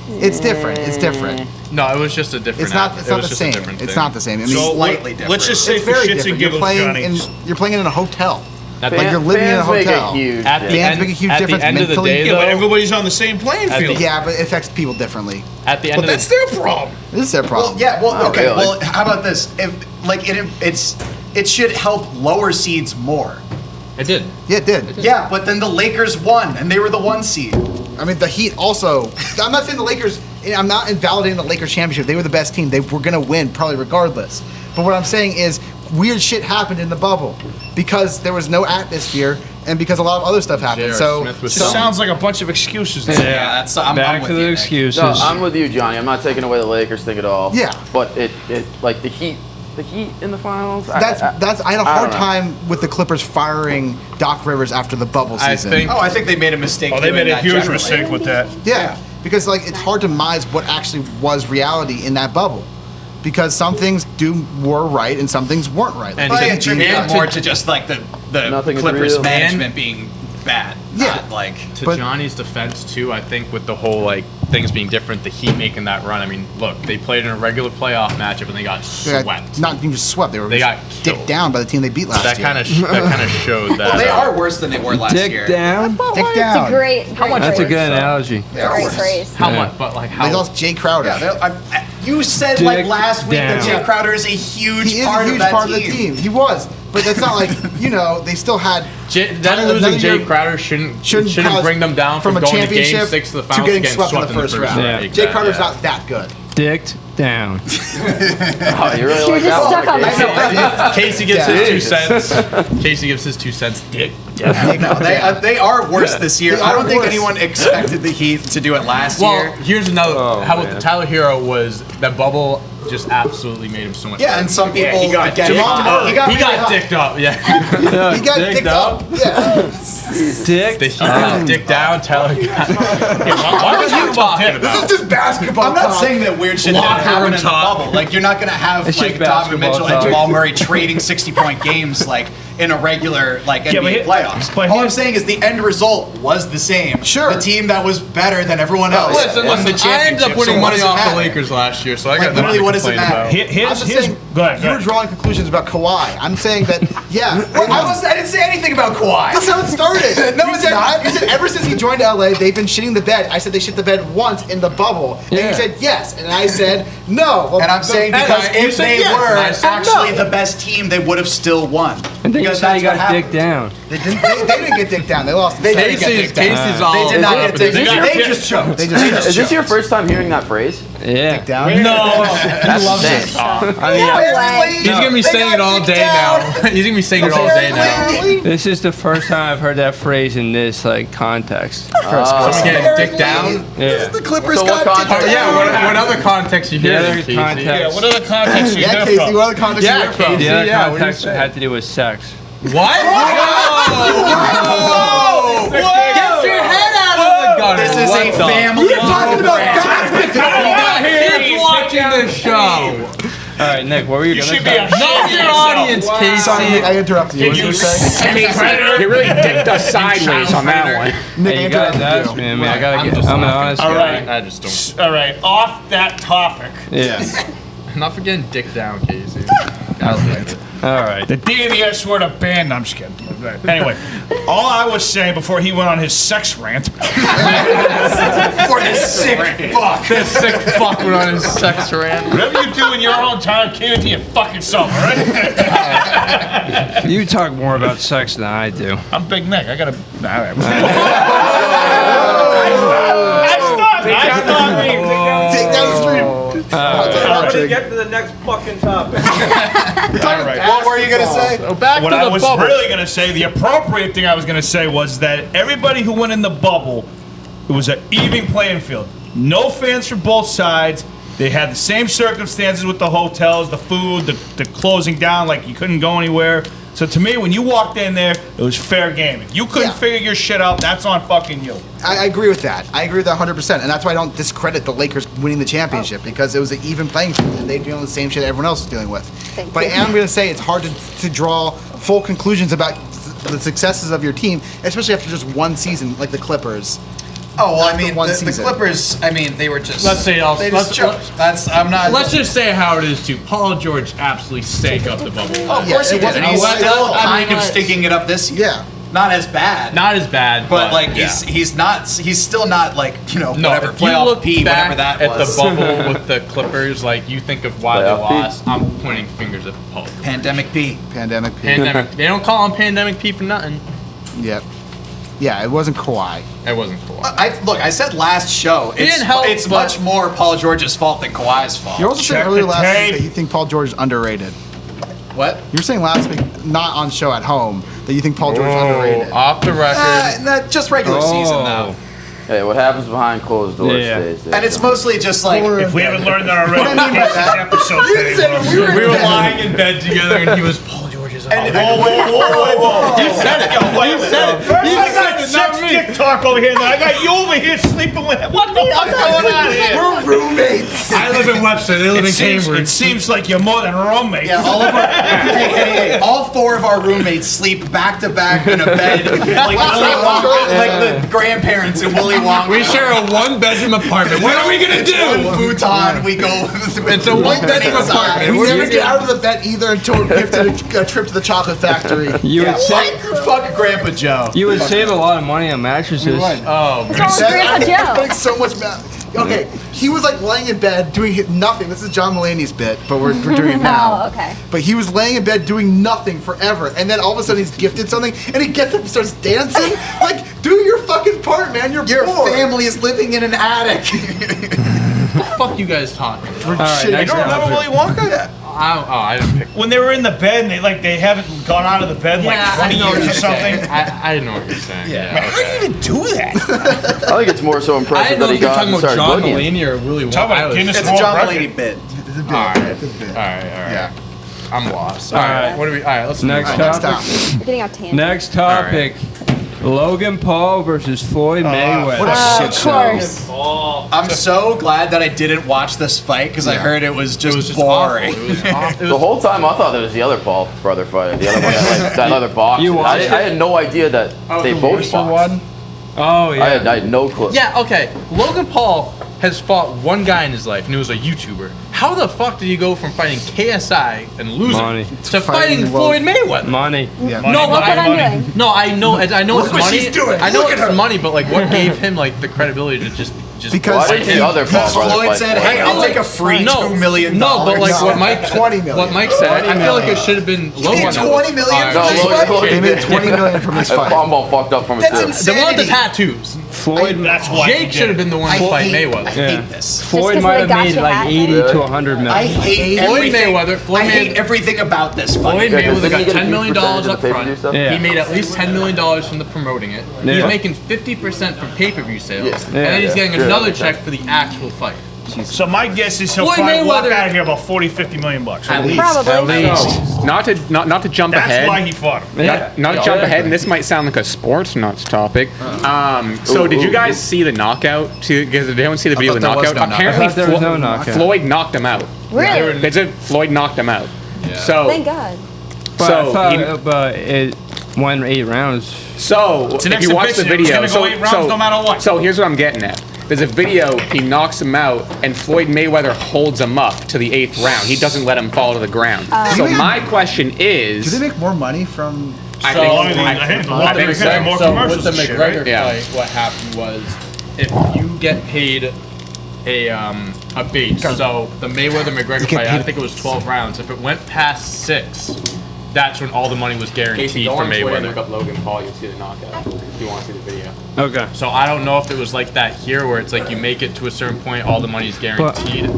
It's different. It's different. No, it was just a different. It's not. app. It's it not was the just same. a different It's thing. not the same. I mean, So Slightly different. let's just say it's for very shits different. and You're giggles, playing Johnny. you're playing in a hotel. Fan- Like you're living in a fans make hotel. huge At the difference. Fans end, make a huge at the difference end of the mentally. day, Yeah, but though, everybody's on the same playing At the- field. Yeah, but it affects people differently. at the end But of that's the their problem. This is their problem. Well, yeah. Well, Oh, okay. really? Well, how about this? If like it should help lower seeds more. it did. Yeah, it did. Yeah, but then the Lakers won, and they were the 1 seed. I mean, the Heat also. I'm not saying the Lakers. I'm not invalidating the Lakers championship. They were the best team. They were gonna win probably regardless. But what I'm saying is, weird shit happened in the bubble because there was no atmosphere and because a lot of other stuff happened. J.R. So Smith was It sounds like a bunch of excuses. Yeah, that's I'm Back with to you, the Nick. excuses. No, I'm with you, Johnny. I'm not taking away the Lakers thing at all. Yeah. But it like the Heat in the finals. that's I had a I hard don't know. time with the Clippers firing Doc Rivers after the bubble I season. think- Oh, I think they made a mistake. Oh, they doing made a that huge generally. mistake with that. Yeah, because like it's hard to minimize what actually was reality in that bubble, because some things were right and some things weren't right. And But I to- attribute and it to- more to just like the Nothing is Clippers real. management being bad. Yeah. Not like To But- Johnny's defense too, I think with the whole like things being different, the Heat making that run. I mean, look, they played in a regular playoff matchup and they got They got swept. not even just swept. They were They just got dicked killed. down by the team they beat last That year. kind of showed that. well, they are worse than they were last year. down. Dick It's down. a great That's a phrase. good analogy. They are Great worse. phrase. How Yeah. much? But like how? They lost Jay Crowder. Yeah, you said like Dick last week that down. Jay Crowder is a huge He is part a huge of that part team. of the team. He was, but that's not like they still had Them another losing Jay year- Crowder shouldn't cause- bring them down from from a going to Game championship 6 of the to finals getting getting swept in the first round. Yeah. Jay Exactly, Crowder's yeah. not that good. Dicked down. Oh, you really You're like just that stuck one? on my Casey gives his 2 cents. Casey gives his 2 cents. Dick. No, they are worse this year. They I are don't think worse. anyone expected the Heat to do it last Well, year. here's another. how about man. the Tyler Hero was that bubble just absolutely made him so much. Yeah, better. and some people he got again, Jamal Murray. he got he really got hot. dicked up. Yeah, He got dicked up. Yeah. Dick. the Heat got dicked down. Tyler. Why was you talking This about? is just basketball. I'm not talk. saying that weird shit didn't Locker happen room in the talk. bubble. Like you're not gonna have It's like just Donovan basketball Mitchell and talk. Jamal Murray trading 60-point games like in a regular like Yeah, but NBA here- playoffs. but All I'm here's- saying is the end result was the same. Sure. the team that was better than everyone else. Listen, won the listen. I ended up championship, winning so what money does it off the matter? Lakers last year, so I got Like, literally, nothing to what does it complain matter? about. Here's I'm just saying, go ahead. you were drawing conclusions about Kawhi. I'm saying that, yeah. I didn't say anything about Kawhi. That's how it started. No, you it's said, not. You said ever since he joined LA, they've been shitting the bed. I said they shit the bed once in the bubble. And Yeah. you said yes. And I said no. Well, And I'm saying because you if said they yes, were and I said actually no. the best team, they would have still won. And then you because said that's you what got happened. dicked down. they didn't get dicked down. They lost. They didn't get Casey's, dicked down. Casey's all. They did not over get the dicked place. down. They just choked. They just Is this your first time hearing that phrase? Yeah. down. No. That's loves it. He's gonna be saying it all day now. He's gonna be saying it all day now. This is the first time I've heard that phrase in this like context. Someone getting dicked down. Yeah. The Clippers So what got dicked context? down. Yeah. What other context you hear? The other Casey? context. Yeah, what other context you Yeah, hear Casey, from? what other context Yeah, you hear from? Casey. The other Yeah, what do you context say? had to do with sex. What? Whoa! Get your head out of the gutter. This is What a the- family. We're talking about basketball. You got kids watching this show. All right, Nick, what were you You gonna should be say? ashamed Know of your yourself. audience, Casey. Sorry, Nick, I interrupted you. What did you say? You really dicked us sideways on that one. Nick, I Hey, you guys interrupted asked you. me. I mean, I gotta get. just I'm an laughing. honest All guy. right. I just don't. All right, off that topic. Yeah. I'm not forgetting dick down, Casey. I like it. All right. The D and the S word of banned. No, I'm just kidding. Anyway, all I was saying before he went on his sex rant. For this sick fuck. This sick fuck went on his sex rant. Whatever you do in your own time, keep it to your fucking self, all right? You talk more about sex than I do. I'm Big Nick. I gotta. All right. I stopped. Take down the stream. Everybody get to the next fucking topic. All right. What were you gonna say? So back What to I the was bubble. really going to say, the appropriate thing I was going to say was that everybody who went in the bubble, it was an even playing field. No fans from both sides. They had the same circumstances with the hotels, the food, the closing down, like you couldn't go anywhere. So to me, when you walked in there, it was fair game. If you couldn't figure your shit out, that's on fucking you. I agree with that. I agree with that 100%. And that's why I don't discredit the Lakers winning the championship because it was an even playing field and they're dealing with the same shit everyone else is dealing with. But I am going to say it's hard to draw full conclusions about the successes of your team, especially after just one season, like the Clippers. Oh well, I mean, the Clippers. I mean, they were just. Let's say they just choked. I'm not. Let's just say how it is too. Paul George absolutely stank up the bubble. Oh, of course he did. And he's still kind of stinking it up this year. Yeah. Not as bad. Not as bad, but like he's still not like whatever if you playoff look P, back whatever that at was. the bubble with the Clippers, like you think of why they lost. I'm pointing fingers at Paul. Pandemic P. Pandemic P. Pandemic. They don't call him Pandemic P for nothing. Yep. Yeah, it wasn't Kawhi. It wasn't Kawhi. I said last show. It's much more Paul George's fault than Kawhi's fault. You also said earlier last week that you think Paul George is underrated. What? You were saying last week, not on show at home, that you think Paul George is underrated. Off the record. Just regular season though. Hey, what happens behind closed doors stays there. And it's mostly just like if we haven't learned that already, What I mean by that? episode today. We were lying in bed together, and he was Paul George's. Whoa. You said it. You said it. First I got sex dick talk over here, and then I got you over here sleeping with him. What the fuck's going on here? We're roommates. I live in Webster. They live in Cambridge. It seems like you're more than roommates. Yeah, all of our all four of our roommates sleep back to back in a bed like Willy Wonka, like the grandparents in Willy Wonka. We share a one-bedroom apartment. What are we gonna do? One futon. We go. It's a one-bedroom apartment. We never get out of the bed either until we have to a trip to the chocolate factory. You would say, Fuck Grandpa Joe. you would save a lot of money on mattresses. Oh, What's wrong with Grandpa Joe? Spending so much okay, he was like laying in bed doing nothing. This is John Mulaney's bit, but we're doing it now. Oh, okay. But he was laying in bed doing nothing forever, and then all of a sudden he's gifted something, and he gets up and starts dancing. Like, do your fucking part, man. Your family is living in an attic. the fuck you guys talking? We're right, shitting. You don't remember Willy Wonka? Yeah. I didn't pick. When they were in the bed and they haven't gone out of the bed in like 20 years or something. I didn't know what you're saying. Man, how do you even do that? I think it's more so I impressive didn't know that he if you're got talking and about started John boogieing. Mulaney or Willy Wonka. Talk about I Guinness It's a World John Record. Mulaney bit. It's a bit. Alright. It's a bit. All right. Yeah. I'm lost. All right. What do we? All right. Let's Next move on. topic. We're getting off tangent. Next topic. Logan Paul versus Floyd Mayweather. What a shit Of show. course. I'm so glad that I didn't watch this fight because I heard it was just awful. boring. It was awful. The whole time I thought that was the other Paul brother fighter, the other one that other boxer. You watched I had no idea that they both boxed. Oh, yeah. I had no clue. Yeah. Okay. Logan Paul has fought one guy in his life, and he was a YouTuber. How the fuck did you go from fighting KSI and losing Money. to fighting Floyd Mayweather? Money. Yeah. No, Look what I'm doing. No, I know it's what money. she's doing. I know Look at it's her. money, but like, what gave him like the credibility to just Because Well, I didn't see other Paul brothers Floyd fight said, Floyd. "Hey, I'll take a free $2 million." No, but like No, what Mike 20 million. What Mike said, I feel like it should have been Logan. $20 million No, Logan, They made $20 million from this fight. Combo fucked up from it That's too. insane. The one with the tattoos. Floyd, That's why Jake should have been the one I to fight hate- Mayweather. I hate this. Floyd 'cause might of the have made gotcha like hat 80 thing? to 100 I million. hate Floyd everything. Mayweather. Floyd I hate Mayweather. everything about this fight. Floyd Yeah, Mayweather doesn't he got get a $10 huge million percentage of up the pay-per-view front. stuff? Yeah. He made at least $10 million from the promoting it. Yeah. He's making 50% from pay-per-view sales, Yeah. and then he's Yeah. getting Yeah. another check for the actual fight. So my guess is he'll Floyd probably walk Mayweather- out of here about 40, 50 million bucks. At least. Probably. Not to jump That's ahead. why he fought him. Not to jump ahead, and this might sound like a sports nuts topic. So did you guys see the knockout? Because they don't see the video of the thought there was knockout. no Apparently, I thought there was no knockout. Floyd knocked him out. Really? They said Floyd knocked him out. So Thank God. But So I thought he- but it went 8 rounds. So It's an if you watch the exhibition. It was video, gonna go 8 rounds no matter what. So here's what I'm getting at. There's a video, he knocks him out, and Floyd Mayweather holds him up to the 8th round. He doesn't let him fall to the ground. So my question Do they is, make more money from? I So think, long as I think a lot of With them have more so commercials with the and shit, McGregor right? Yeah. fight, what happened was if you get paid a base, so the Mayweather McGregor You get fight, I paid- think it was 12 rounds. If it went past 6, that's when all the money was Casey, guaranteed go for on Twitter and look Mayweather. up Logan Paul, you'll see the knockout. If you want to see the video. Okay. So I don't know if it was like that here, where it's like you make it to a certain point, all the money is guaranteed,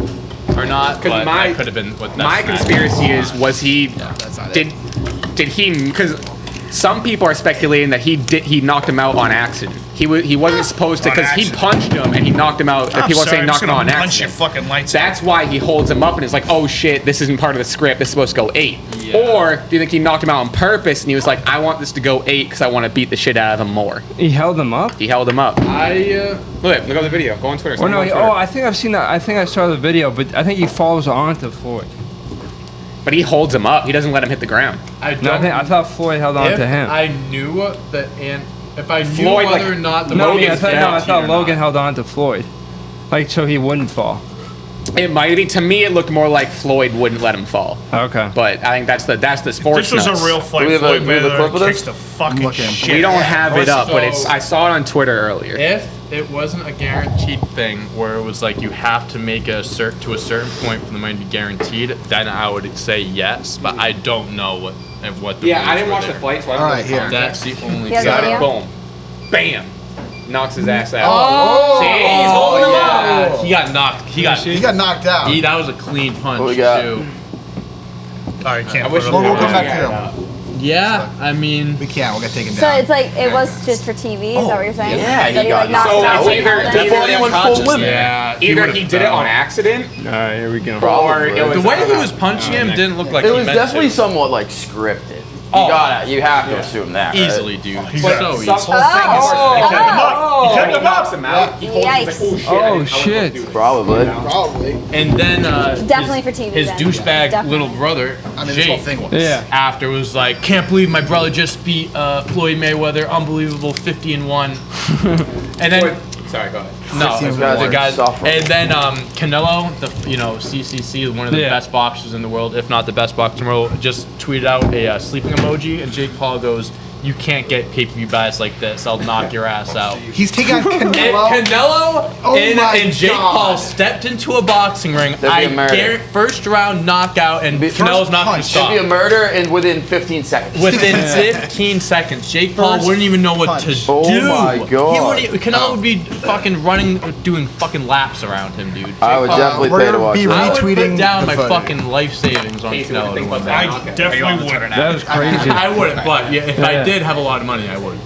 or not. Because But my that could have been what my that's not. conspiracy is, was he That's not did he because Some people are speculating that he knocked him out on accident. He wasn't supposed to, because he punched him and he knocked him out. People are saying knocked him out on punch your accident. fucking lights That's why he holds him up and is like, oh shit, this isn't part of the script. This is supposed to go 8. Yeah. Or do you think he knocked him out on purpose and he was like, I want this to go 8 because I want to beat the shit out of him more. He held him up? He held him up. Look Look at the video. Go on Twitter. Oh, no, Someone go on Twitter. I think I've seen that. I think I saw the video, but I think he falls onto Floyd. But he holds him up. He doesn't let him hit the ground. I thought Floyd held on to him. I knew that, and if I knew Floyd, whether or not the I thought Logan held on to Floyd, like so he wouldn't fall. It might be. To me, it looked more like Floyd wouldn't let him fall. Okay. But I think that's the sports. This was a real fight. Do we have a Floyd clip of Mayweather this? kicks the fucking shit. We don't have it up, but So- I saw it on Twitter earlier. If it wasn't a guaranteed thing where it was like you have to make to a certain point for the money to be guaranteed, then I would say yes. But I don't know what the Yeah, rules I didn't were watch the there. fight, so I don't All know. right, the here. context. That's the only. Yeah, Got video. it. Boom. Bam. Knocks his ass out. Oh, See, he's holding him up. yeah. He got knocked. He got knocked out. that was a clean punch What we got? too. All right, can't I put wish it Well, on we'll come the- back to him. Yeah, I mean, We can't. We'll get taken So down. it's like it was just for TV. Is that what you're saying? yeah, That he got like, knocked So him out it's and either held him? Before he went full limit. yeah. Either he did it on accident, All right, here we go. or it was The way he was punching him didn't look like It he was meant definitely to. somewhat like scripted. You have to assume that. Right? Easily, dude. He's So got- easy. Oh. He kept him knocks up. him out. He holds him. He's like, oh shit. I Oh wasn't supposed to shit. do this. Probably. And then Definitely for TV. his then. douchebag Definitely. little brother, I mean, this whole Jake, thing was. Yeah. after was like, can't believe my brother just beat Floyd Mayweather, unbelievable 50-1. And then Sorry, go ahead. no, These guys the are guys, suffering. and then Canelo, CCC, one of the Yeah. best boxers in the world, if not the best boxer in the world, just tweeted out a sleeping emoji, and Jake Paul goes, "You can't get pay-per-view buys like this. I'll knock your ass out." He's taking on And Canelo. Canelo Oh my and Jake God. Paul stepped into a boxing ring. That'd be a murder. guarantee first round knockout, and Be- Canelo's first not going punch. to It'd stop. be a murder and within 15 seconds. Within 15 seconds, Jake Paul First wouldn't even know what to punch. do. Oh my God. He wouldn't, Canelo would be fucking running, doing fucking laps around him, dude. I would definitely we're pay to gonna watch be that. I would retweeting put down the my footage. fucking life savings on Casey, what do you Canelo. think to win about that. that? I Okay. definitely would. That was crazy. I wouldn't, but yeah, if I Yeah. did have a lot of money, I would.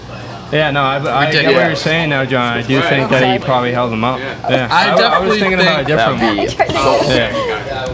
Yeah, no, I get what Ridiculous. you're saying now, John. I do think that he probably held him up. Yeah. I was definitely thinking about it That'd differently. be Yeah.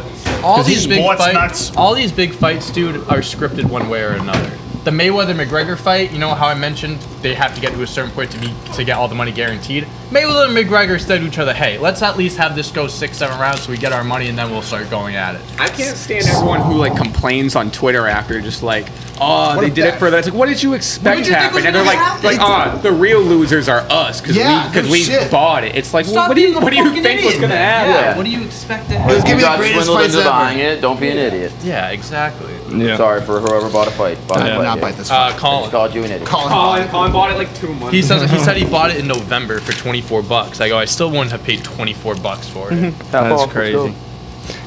All these big sports fights, nuts. all these big fights, dude, are scripted one way or another. The Mayweather-McGregor fight, you know how I mentioned they have to get to a certain point to get all the money guaranteed? Mayweather and McGregor said to each other, hey, let's at least have this go 6-7 rounds so we get our money and then we'll start going at it. I can't stand everyone who like complains on Twitter after, just like, oh, they did it for that. It's like, what did you expect did you think happened? was And they're gonna like, happen? the real losers are us because Yeah, no we shit. bought it. It's like, well, Stop what do you being a what do you fucking think was idiot, gonna man. happen? Yeah. What do you expect to It was happen? gonna You be the got greatest swindled fights into ever. buying it. Don't be an idiot. Yeah, exactly. Yeah. Sorry for whoever bought a fight. Bought a I did fight not here. bite this fight. Just Colin. called you an idiot. Colin bought it like 2 months. He said he bought it in November for $24. I go, I still wouldn't have paid $24 for it. That's crazy.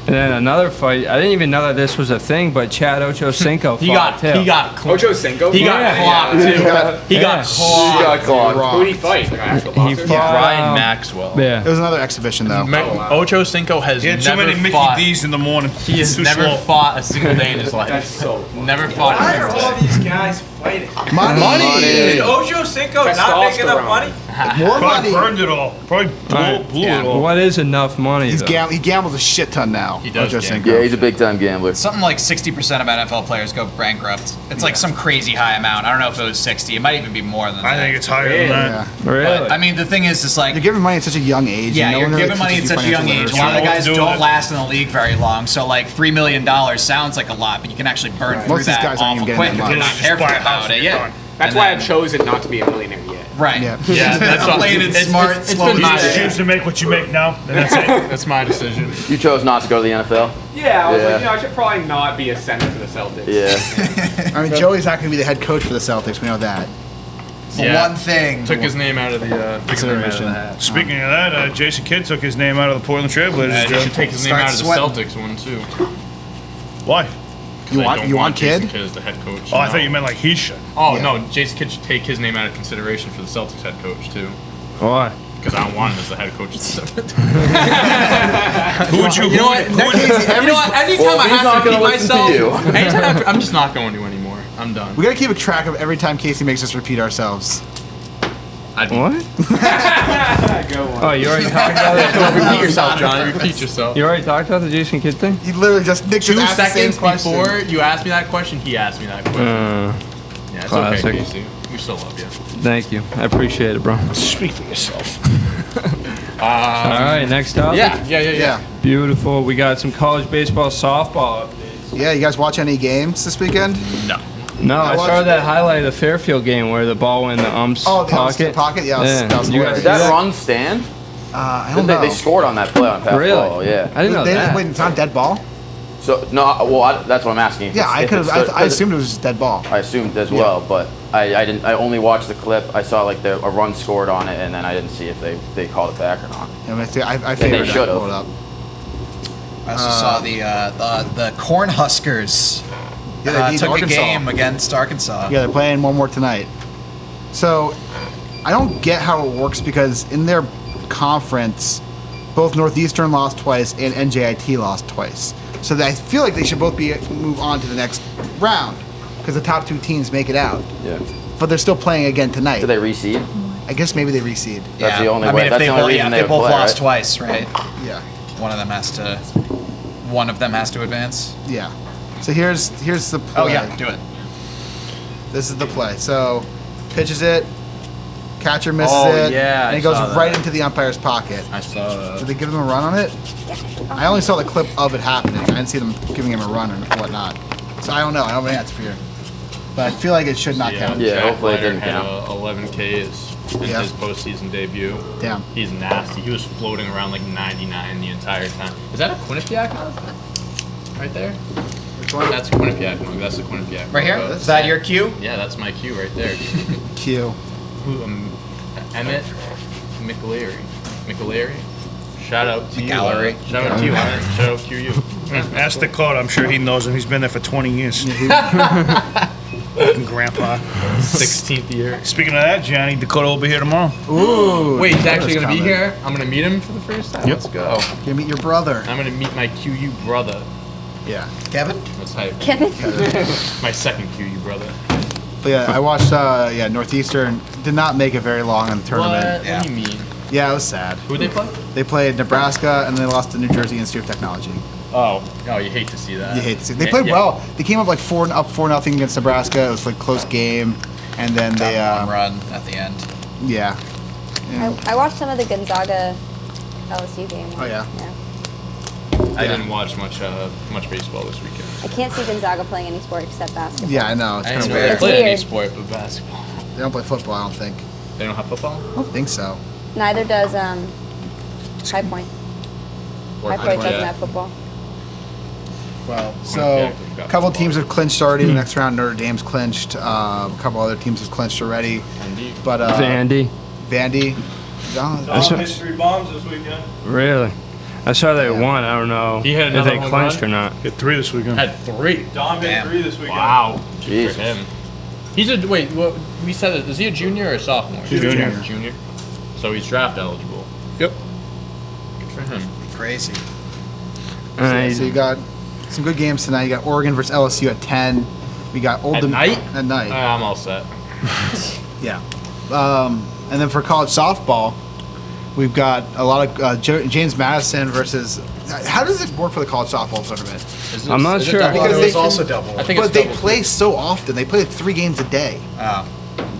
And then another fight. I didn't even know that this was a thing, but Chad Ochocinco He fought got too. he got Ocho Cinco. he got clocked too. He got Yeah. clocked. He got clocked. Who did he fight? Like an actual He boxer? fought- Ryan Maxwell. Yeah. It was another exhibition though. Ocho Cinco has He had too never many Mickey fought. D's in the morning. He has Too never slow. fought a single day in his life. That's so funny. Never fought a single day. these guys fighting? Money. Ojo Cinco not making enough money? More Probably money. burned it all. Probably blew it all. What is enough money? He's though? he gambles a shit ton now. He does Ocho gamble. Cinco. Yeah, he's a big time gambler. Something like 60% of NFL players go bankrupt. It's like some crazy high amount. I don't know if it was 60. It might even be more than that. I think it's higher than that. Yeah. Really? But, I mean, the thing is, it's like, You're giving money at such a young age. yeah, and no you're one really giving money at teaches you such a young financial age. A literacy. lot of the guys Don't do don't it. last in the league very long. So, like, $3 million sounds like a lot, but you can actually burn through Most of these that guys aren't awful even quick getting if that you're much. not Just careful buy a house about and it. you're Yeah. done. That's why I've chosen not to be a millionaire yet. Right. Yeah. Yeah, that's I'm what playing it smart, it's slow been and my You steady. choose to make what you make now, and that's it. That's my decision. You chose not to go to the NFL? Yeah, I was Yeah. like, I should probably not be a center for the Celtics. Yeah. I mean, Joey's not going to be the head coach for the Celtics. We know that. For one thing. Took his name out of the Consideration. hat. Speaking of that, Jason Kidd took his name out of the Portland Trailblazers. Yeah, he Joe. should take his name Start out of the sweating. Celtics one too. Why? You I want don't you want Jason Kidd? Kidd as the head coach. Oh, I no. thought you meant like he should. Oh Yeah. no, Jason Kidd should take his name out of consideration for the Celtics head coach too, Why? because I don't want him as the head coach of the Celtics. Who would you? You know what? Who would you? You know what? Anytime Well, I he's have not to gonna repeat listen to myself, you. anytime I'm just not going to anymore. I'm done. We gotta keep a track of every time Casey makes us repeat ourselves. What? Oh, you already talked about it? Repeat yourself, John. Repeat yourself. You already talked about the Jason Kidd thing? He literally just Nick 2 just asked the same seconds question. before you asked me that question, he asked me that question. Yeah, it's classic. okay, Casey. We still love you. Thank you. I appreciate it, bro. Speak for yourself. All right, next up. Yeah. Beautiful. We got some college baseball, softball updates. Yeah, you guys watch any games this weekend? No, I watched saw it. that highlight of the Fairfield game where the ball went in the ump's Oh, the pocket. pocket? Yeah, that was You hilarious. guys Did that see that? run stand? I don't know. They scored on that play on pass Really? ball. Yeah. I didn't know that. Wait, it's not dead ball? So no, well, that's what I'm asking. Yeah, I could have. I assumed it was just dead ball. I assumed as well, but I didn't. I only watched the clip. I saw like a run scored on it, and then I didn't see if they called it back or not. I figured should've. pull it up. I also saw the Cornhuskers Yeah, they beat took Arkansas. a game against Arkansas. Yeah, they're playing one more tonight. So, I don't get how it works because in their conference, both Northeastern lost twice and NJIT lost twice. So I feel like they should both move on to the next round because the top 2 teams make it out. Yeah. But they're still playing again tonight. Did they reseed? I guess maybe they reseed. That's the only I way. mean, That's the only reason they would both play, lost right? twice, right? Yeah. One of them has to advance. Yeah. So here's the play. Oh yeah, do it. This is the play. So pitches it, catcher misses Oh, it, yeah, and I it goes saw that. right into the umpire's pocket. I saw Did that. they give him a run on it? I only saw the clip of it happening. I didn't see them giving him a run or whatnot. So I don't know. I don't have an answer for you. But I feel like it should not count. Yeah, Jack hopefully it Leiter didn't had count. 11 Ks in Yeah. his postseason debut. Damn. He's nasty. He was floating around like 99 the entire time. Is that a Quinnipiac mug? Right there? Which one? That's a Quinnipiac mug. That's the Quinnipiac Right here? logo. Is that your cue? Yeah, that's my cue right there. Q. Who, Emmett McAlery? Shout out to you. McAlery. Shout out to you, Emmett. Shout out to you. Ask Dakota. I'm sure he knows him. He's been there for 20 years. Fucking grandpa. 16th year. Speaking of that, Johnny, Dakota will be here tomorrow. Ooh. Wait, he's actually Dakota's going to be coming. here? I'm going to meet him for the first time? Yep. Let's go. You meet your brother. I'm going to meet my QU brother. Yeah. Kevin? That's hype. Kevin. My second QU brother. But yeah, I watched. Northeastern did not make it very long in the tournament. What? Yeah. What do you mean? Yeah, it was sad. Who they play? They played Nebraska and they lost to New Jersey Institute of Technology. Oh, you hate to see that. You hate to see. They played well. They came up like 4-0 against Nebraska. It was like a close game, and then they One run at the end. yeah. I watched some of the Gonzaga LSU game. Oh, yeah. I didn't watch much baseball this weekend. I can't see Gonzaga playing any sport except basketball. Yeah, I know. It's I kind didn't of know they weird. played any weird. sport but basketball. They don't play football. I don't think. They don't have football? I don't think so. Neither does High Point. High Point doesn't have football. Well, Yeah, so we've got a couple football. teams have clinched already. The next round, Notre Dame's clinched. A couple other teams have clinched already. Indeed. But Vandy. Vandy. That's what- Mystery bombs this weekend. Really? I saw they won. I don't know He had if another they home clinched run? or not. Get 3 this weekend. Had 3. Dom hit Damn. 3 this weekend. Wow. Good Jesus. for him. He's a wait. What we said? Is he a junior or a sophomore? Junior. Junior. So he's draft eligible. Yep. Good for him. Crazy. So you got some good games tonight. You got Oregon versus LSU at 10. We got Old At Dom- night? At night. I'm all set. Yeah. And then for college softball, we've got a lot of James Madison versus. How does it work for the college softball tournament? I'm not sure. Because it they was can- also double. I think But it's they double. play so often. They play 3 games a day. Oh.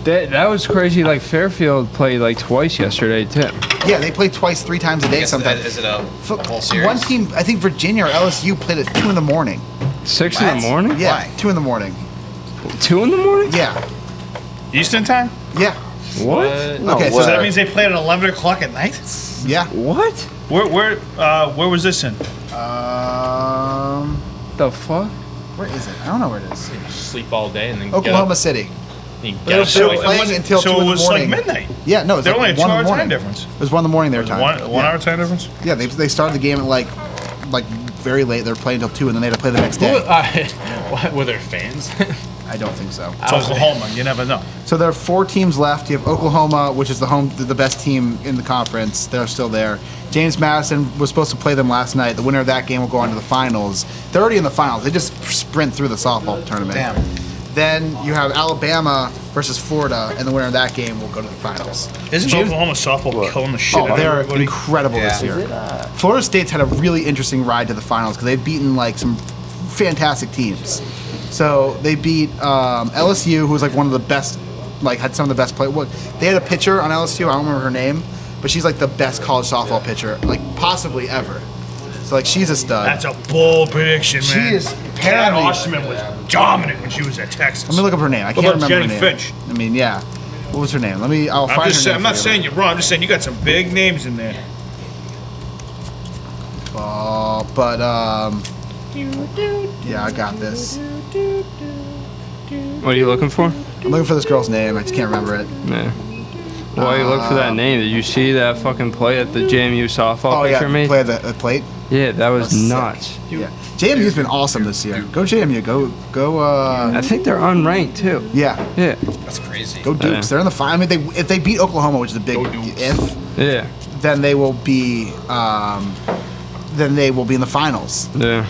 That was crazy. Like Fairfield played like twice yesterday too. Yeah, they play twice, 3 times a day sometimes. Is it a whole series? One team, I think Virginia or LSU played at 2 in the morning. 6 in What? the morning. Yeah, Why? 2 in the morning. 2 in the morning. Yeah, Eastern time? yeah, What? No, Okay, so what? So that means they played at 11 o'clock at night? yeah. What? Where was this in? The fuck? Where is it? I don't know where it is. Sleep all day and then Oklahoma get City. up. You They were get up. it playing wasn't- until 2 so in it the was like morning. midnight. Yeah, no, it's They're like only a 1 in the 2-hour time morning. difference. It was 1 in the morning their time. One yeah. hour time difference? Yeah, they started the game at like very late. They were playing until 2, and then they had to play the next Who, day. what, were there fans? I don't think so. It's Oklahoma. You never know. So there are 4 teams left. You have Oklahoma, which is the best team in the conference. They're still there. James Madison was supposed to play them last night. The winner of that game will go on to the finals. They're already in the finals. They just sprint through the softball tournament. Damn. Then you have Alabama versus Florida, and the winner of that game will go to the finals. Isn't Oklahoma softball killing the shit out of They're everybody? incredible this year. Florida State's had a really interesting ride to the finals because they've beaten like some fantastic teams. So they beat LSU, who was like one of the best, like had some of the best play. They had a pitcher on LSU. I don't remember her name, but she's like the best college softball pitcher, like possibly ever. So like she's a stud. That's a bold prediction, She man. is Kat apparently. Osterman was dominant when she was at Texas. Let me look up her name. I What can't about remember Jenny her name. Finch? I mean, yeah. What was her name? I'll find her name. I'm not for you. saying you're wrong. I'm just saying you got some big names in there. Yeah, I got this. What are you looking for? I'm looking for this girl's name. I just can't remember it. Yeah. Why you look for that name? Did you see that fucking play at the JMU softball Oh yeah, picture made? play the plate. Yeah, that was That's nuts. sick. Yeah, JMU's been awesome this year. Go JMU. Go. I think they're unranked too. Yeah. Yeah. That's crazy. Go Dukes. Yeah. They're in the final. I mean, if they beat Oklahoma, which is a big if, Yeah. then they will be. Then they will be in the finals. Yeah.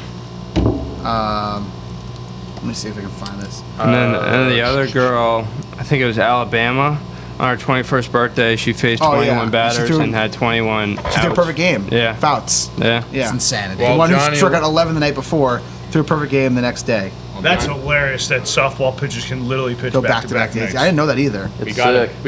Let me see if I can find this. And then the other girl, I think it was Alabama. On her 21st birthday, she faced 21 yeah. She batters threw- and had 21 She threw a outs. perfect game. Yeah. Fouts. Yeah. Yeah. It's insanity. Well, The one Johnny- who struck out 11 the night before threw a perfect game the next day. That's hilarious that softball pitchers can literally pitch Go back to back days. nights. I didn't know that either. It's We sick.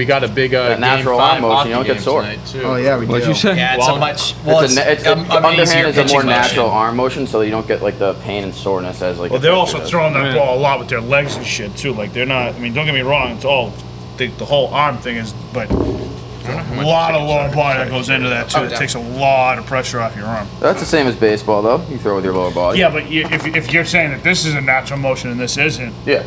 got a big That game natural 5 arm motion, hockey you don't get game sore. tonight, too. Oh yeah, we What'd do. you say? Yeah, it's Well, a much. Well, it's an underhand easier is a more pitching natural motion. arm motion, so you don't get like the pain and soreness as like. Well, a they're pitcher also does. throwing that Yeah. ball a lot with their legs and shit too. Like they're not. I mean, don't get me wrong. It's all the whole arm thing is, but a lot of lower body that goes into that too. Oh, It takes a lot of pressure off your arm. That's the same as baseball, though. You throw with your lower body. Yeah, but if you're saying that this is a natural motion and this isn't, Yeah.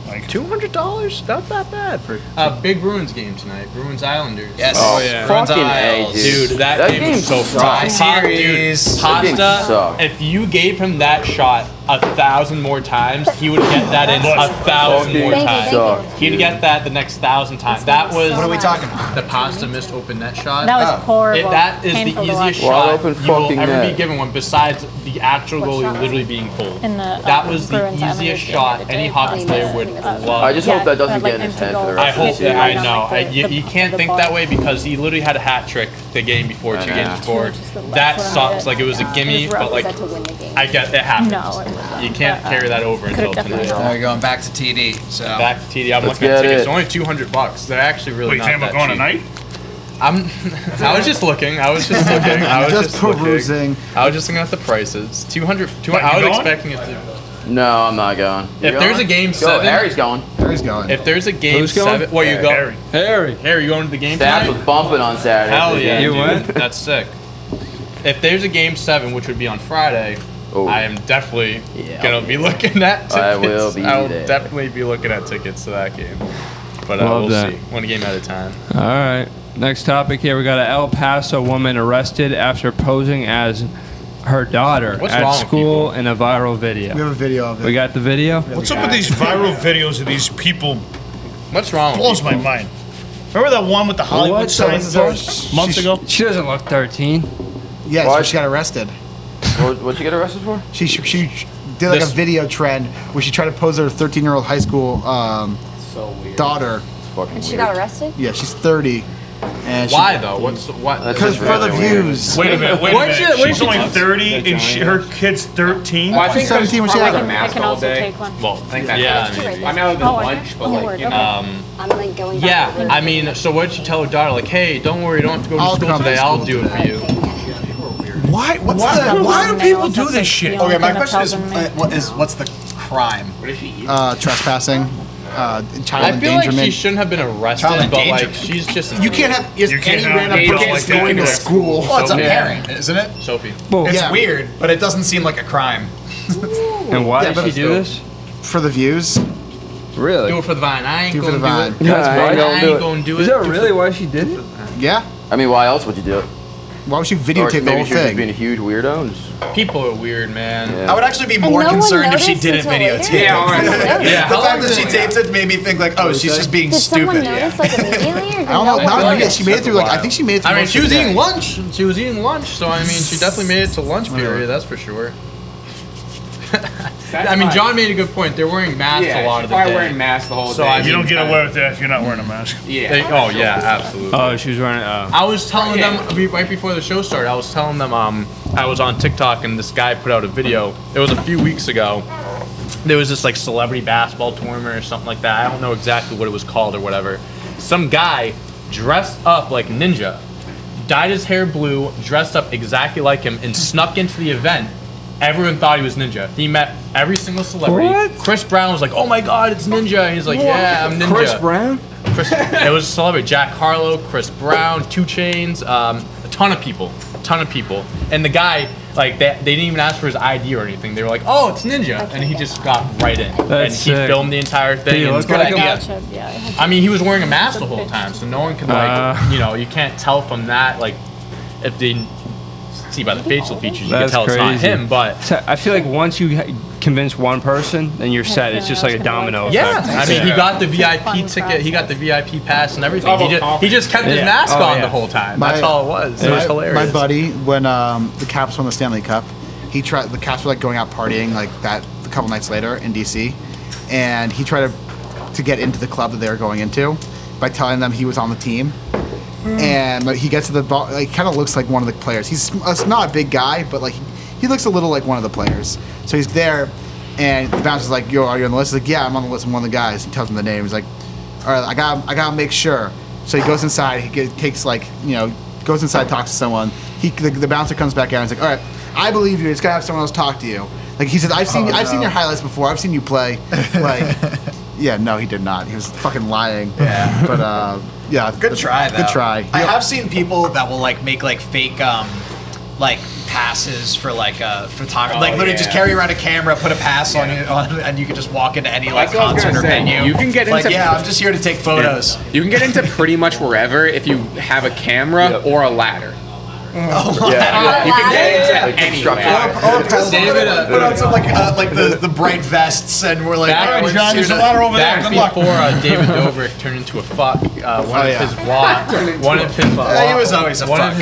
like $200? Not that bad for big Bruins game tonight. Bruins Islanders. Yes. Oh, yeah. Bruins fucking A, Isles. dude. Dude, that That game game was so sucked. fun. Series. That game Pasta, sucked. if you gave him that shot 1,000 more times, he would get that in 1,000 more Fucking times. sucked, He'd dude. get that the next 1,000 times. That was What are we talking about? the Pasta missed open net shot. That was Oh. horrible. That is Painful the to watch. easiest Wide shot open you will fucking ever be net. given one, besides the actual What goalie shot? literally being pulled. In the, That was the Bruins Islanders easiest game shot the other any day. hockey player would love. I just hope that doesn't like get in his head empty for the goal. I rest of the hope season. that I Like know. the- You can't the think ball. that way because he literally had a hat trick the game before, I 2 know. games before. Just the left That foot on sucks. it. Like it was a gimme, It was rough. but like That to win the game. I get it happens. No, it wasn't. You can't carry that over until Could've definitely tonight. helped. We're going back to TD. So Back to TD. I'm Let's looking at get tickets. it. They're only $200. They're actually really wait, you not think that about going cheap. tonight? I was just looking. I was just looking. I was Just just looking. perusing. I was just looking at the prices. 200. What, I you was going? expecting it to. No, I'm not going. You If there's going? a game Go, 7, Harry's going. There's going. If there's a game Who's going? 7, where you Yeah, go? Harry. Harry. Harry, you going to the game Stats tonight? was bumping on Saturday. Hell for the yeah, game. You dude. went? That's sick. If there's a game 7, which would be on Friday, Oh. I am definitely Yeah. gonna be looking at tickets. I will be I will there. definitely be looking at tickets to that game. But Love we'll that. see. One game at a time. All right. Next topic here. We got an El Paso woman arrested after posing as her daughter What's at wrong with school in a viral video. We have a video of it. We got the video? What's up with these viral videos of these people? What's wrong with Blows my people? mind. Remember that one with the Hollywood What? sign So- months ago? She doesn't look 13. Yes, What? but she got arrested. What'd you get arrested for? She did like This- a video trend where she tried to pose her 13-year-old high school So weird. daughter. It's fucking And she weird. got arrested? Yeah, she's 30. And Why though? What? That's Because just for the really weird. views. Wait a minute. Wait a What's minute. your- She's what's only your- 30 and her kid's 13. Well, I think 17 when she probably had like it. a I mask can all also day. take one. Well, I think that Yeah, helps. I mean- I mean, other than Oh, I lunch, can? but Oh, like, word, you okay. know. I'm like going back. Yeah, over I mean, so what did she tell her daughter? Like, hey, don't worry, you don't have to go to I'll school come to today. I'll school do it for you. why? What's That's the? the Why one do they people also do said this shit? the only Okay, my thing that question is, tells me- what's the crime? What did she eat? Trespassing, child I feel like endangerment. she shouldn't have been arrested, Child but like endangerment. she's just. You can't have You can't any have random people person like that going to either. school. Well, it's a Yeah. parent, isn't it? Sophie. Well, It's yeah, weird, but it doesn't seem like a crime. And why Yeah, did but she do this? for the views. Really? Do it for the vine. I ain't Do it for gonna the do vine. it. Yeah, That's I right. ain't gonna I do ain't it. gonna do it. Is that really why she did it? Yeah. I mean, why else would you do it? Why would she Or videotape the maybe whole she was just being thing? a huge weirdo and just, People are weird, man. yeah. I would actually be And more no one concerned if she noticed didn't until later? videotape. Yeah, all right. Yeah, The how fact long that she did- taped it made me think like, oh, she's just being Did someone stupid. notice like immediately, or did I don't no know. one Not like immediate. it She made it through like I think she made it through. I mean, most she of was the day. eating lunch. She was eating lunch, so I mean, she definitely made it to lunch period. That's for sure. I mean, John made a good point. They're wearing masks a lot of the day. wearing masks the whole So day. I You don't get away with that if you're not wearing a mask. Yeah. Oh yeah, absolutely. Oh, she was wearing. I was telling them right before the show started. I was telling them I was on TikTok and this guy put out a video. It was a few weeks ago. There was this like celebrity basketball tournament or something like that. I don't know exactly what it was called or whatever. Some guy dressed up like Ninja, dyed his hair blue, dressed up exactly like him, and snuck into the event. Everyone thought he was Ninja. He met every single celebrity. What? Chris Brown was like, "Oh my God, it's Ninja!" And he's like, "Yeah, I'm Ninja." Chris Brown? It was a celebrity. Jack Harlow, Chris Brown, 2 Chainz, a ton of people. And the guy, like, they didn't even ask for his ID or anything. They were like, "Oh, it's Ninja," and he just got right in. That's and he sick. filmed the entire thing. Did he and look like him? Gotcha. Yeah. I mean, he was wearing a mask the whole time, so no one could like, you can't tell from that. Like, if they see by the facial features, you can That's tell it's not crazy. him. But So I feel like once you convince one person, then you're set. It's just like a domino effect. yeah, I mean, he got the VIP ticket, he got the VIP pass and everything. He just kept his mask on the whole time. That's all it was. It was hilarious. My buddy, when the Caps won the Stanley Cup, the Caps were like going out partying like that a couple nights later in DC, and he tried to get into the club that they were going into by telling them he was on the team. And he gets to the bar, like, kind of looks like one of the players. He's not a big guy, but like he looks a little like one of the players. So he's there, and the bouncer's like, "Yo, are you on the list?" He's like, "Yeah, I'm on the list. I'm one of the guys." He tells him the name. He's like, "All right, I gotta make sure." So he goes inside. Takes like, goes inside, talks to someone. The bouncer comes back out and he's like, "All right, I believe you. Just gotta have someone else talk to you." Like he said, I've seen your highlights before. I've seen you play. Like, yeah, no, he did not. He was fucking lying. Yeah. But yeah, Good try, though. Good try. I have seen people that will like make like fake like passes for like a photographer, like literally just carry around a camera, put a pass on it, and you can just walk into any like That's what I was concert or gonna say. venue. You can get like, into- yeah, I'm just here to take photos. You can get into pretty much wherever if you have a camera or a ladder. Yeah. You can get into Like construction. anywhere. Put on some like the bright vests, and we're like, Back "All right, when we're just John, here there's a to-" ladder over there. Back Good luck. before David Dobrik turned into a fuck, one of his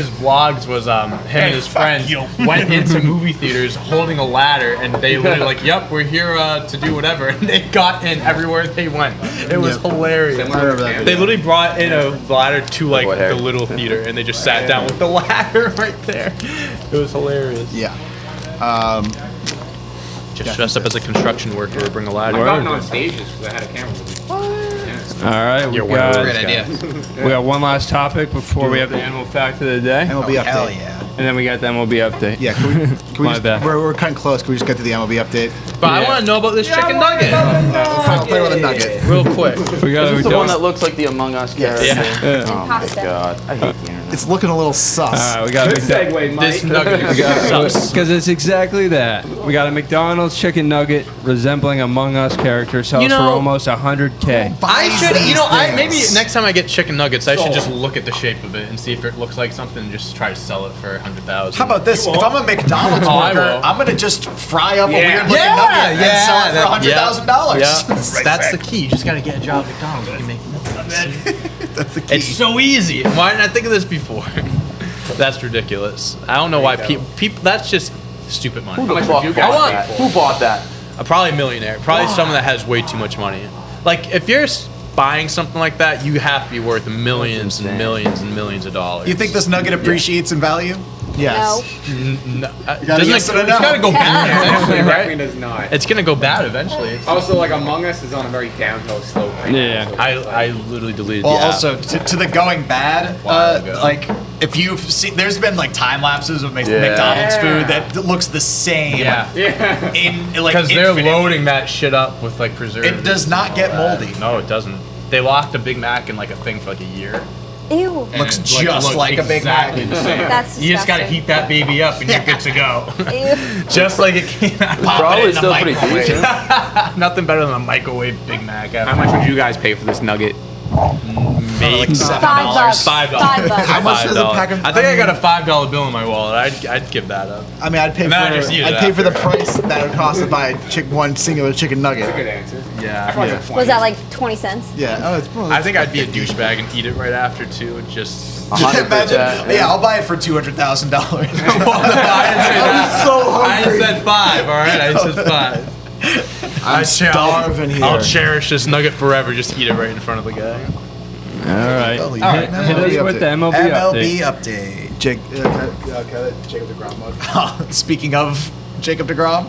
vlogs was him and his friends went into movie theaters holding a ladder, and they literally like, "Yep, we're here to do whatever," and they got in everywhere they went. It was hilarious. They literally brought in a ladder to like the little theater, and they just sat down with the ladder right there. It was hilarious. Yeah. Just dressed up as a construction worker or bring a ladder. I've gotten on stages because I had a camera with me. All right, we Great got idea. one last topic before we have the animal fact of the day, MLB update. Hell yeah. and then we got the MLB update. Yeah, can we My just, bad. we're cutting close. Can we just get to the MLB update? But I want to know about this chicken nugget Final player with a nugget. real quick. We got This is the one that looks like the Among Us character. Yeah. Oh my Pasta. god. I hate the internet. It's looking a little sus. All right, we got This nugget is sus. because it's exactly that. We got a McDonald's chicken nugget resembling Among Us character sells You know- for almost $100K. I should, maybe things. next time I get chicken nuggets, I should just look at the shape of it and see if it looks like something and just try to sell it for $100,000. How about this? If I'm a McDonald's Oh, I worker, will. I'm gonna just fry up a weird looking Yeah, nugget and sell it for $100,000. Yeah, that's the key. You just gotta get a job at McDonald's. You can make millions. That's the key. It's so easy. Why didn't I think of this before? That's ridiculous. I don't know why people. That's just stupid money. Who the fuck you bought got that? Who bought that? Probably a millionaire. Probably someone that has way too much money. Like if you're buying something like that, you have to be worth millions and millions and millions of dollars. You think this nugget appreciates in value? Yes. No, gotta yes or no. it's gotta go bad eventually, Definitely right? does not. It's gonna go bad eventually. Also, like Among Us is on a very downhill slope right Yeah. now. So I literally deleted Well, the app. also to the going bad, While ago. like if you've seen, there's been like time lapses of McDonald's food that looks the same. Yeah. In like Because they're infinite. loading that shit up with like preservatives. It does not get moldy. No, it doesn't. They locked a Big Mac in like a thing for like a year. Ew. and Looks it, just looked like a Big Mac. exactly the same. That's You just gotta disgusting. heat that baby up and you're good to go. Ew. Just like it came out. Pop Probably it in the still pretty microwave. decent. Nothing better than a microwave Big Mac. how much would you guys pay for this nugget? Maybe $5. $5. How much is a pack of? I think I got a $5 bill in my wallet. I'd give that up. I mean, I'd pay And for. then I just eat it I'd pay for the after. price that it would cost to buy one singular chicken nugget. Good answer. Yeah. Was that like 20 cents? Yeah. Oh, it's. I think I'd be a douchebag and eat it right after too. Just. 100%. Yeah, I'll buy it for $200,000. I just said 5. All right, I just said 5. I'm starving here. I'll cherish this nugget forever. Just eat it right in front of the guy. All right. Hit us with the MLB update. update. Jacob DeGrom mug. Speaking of Jacob DeGrom,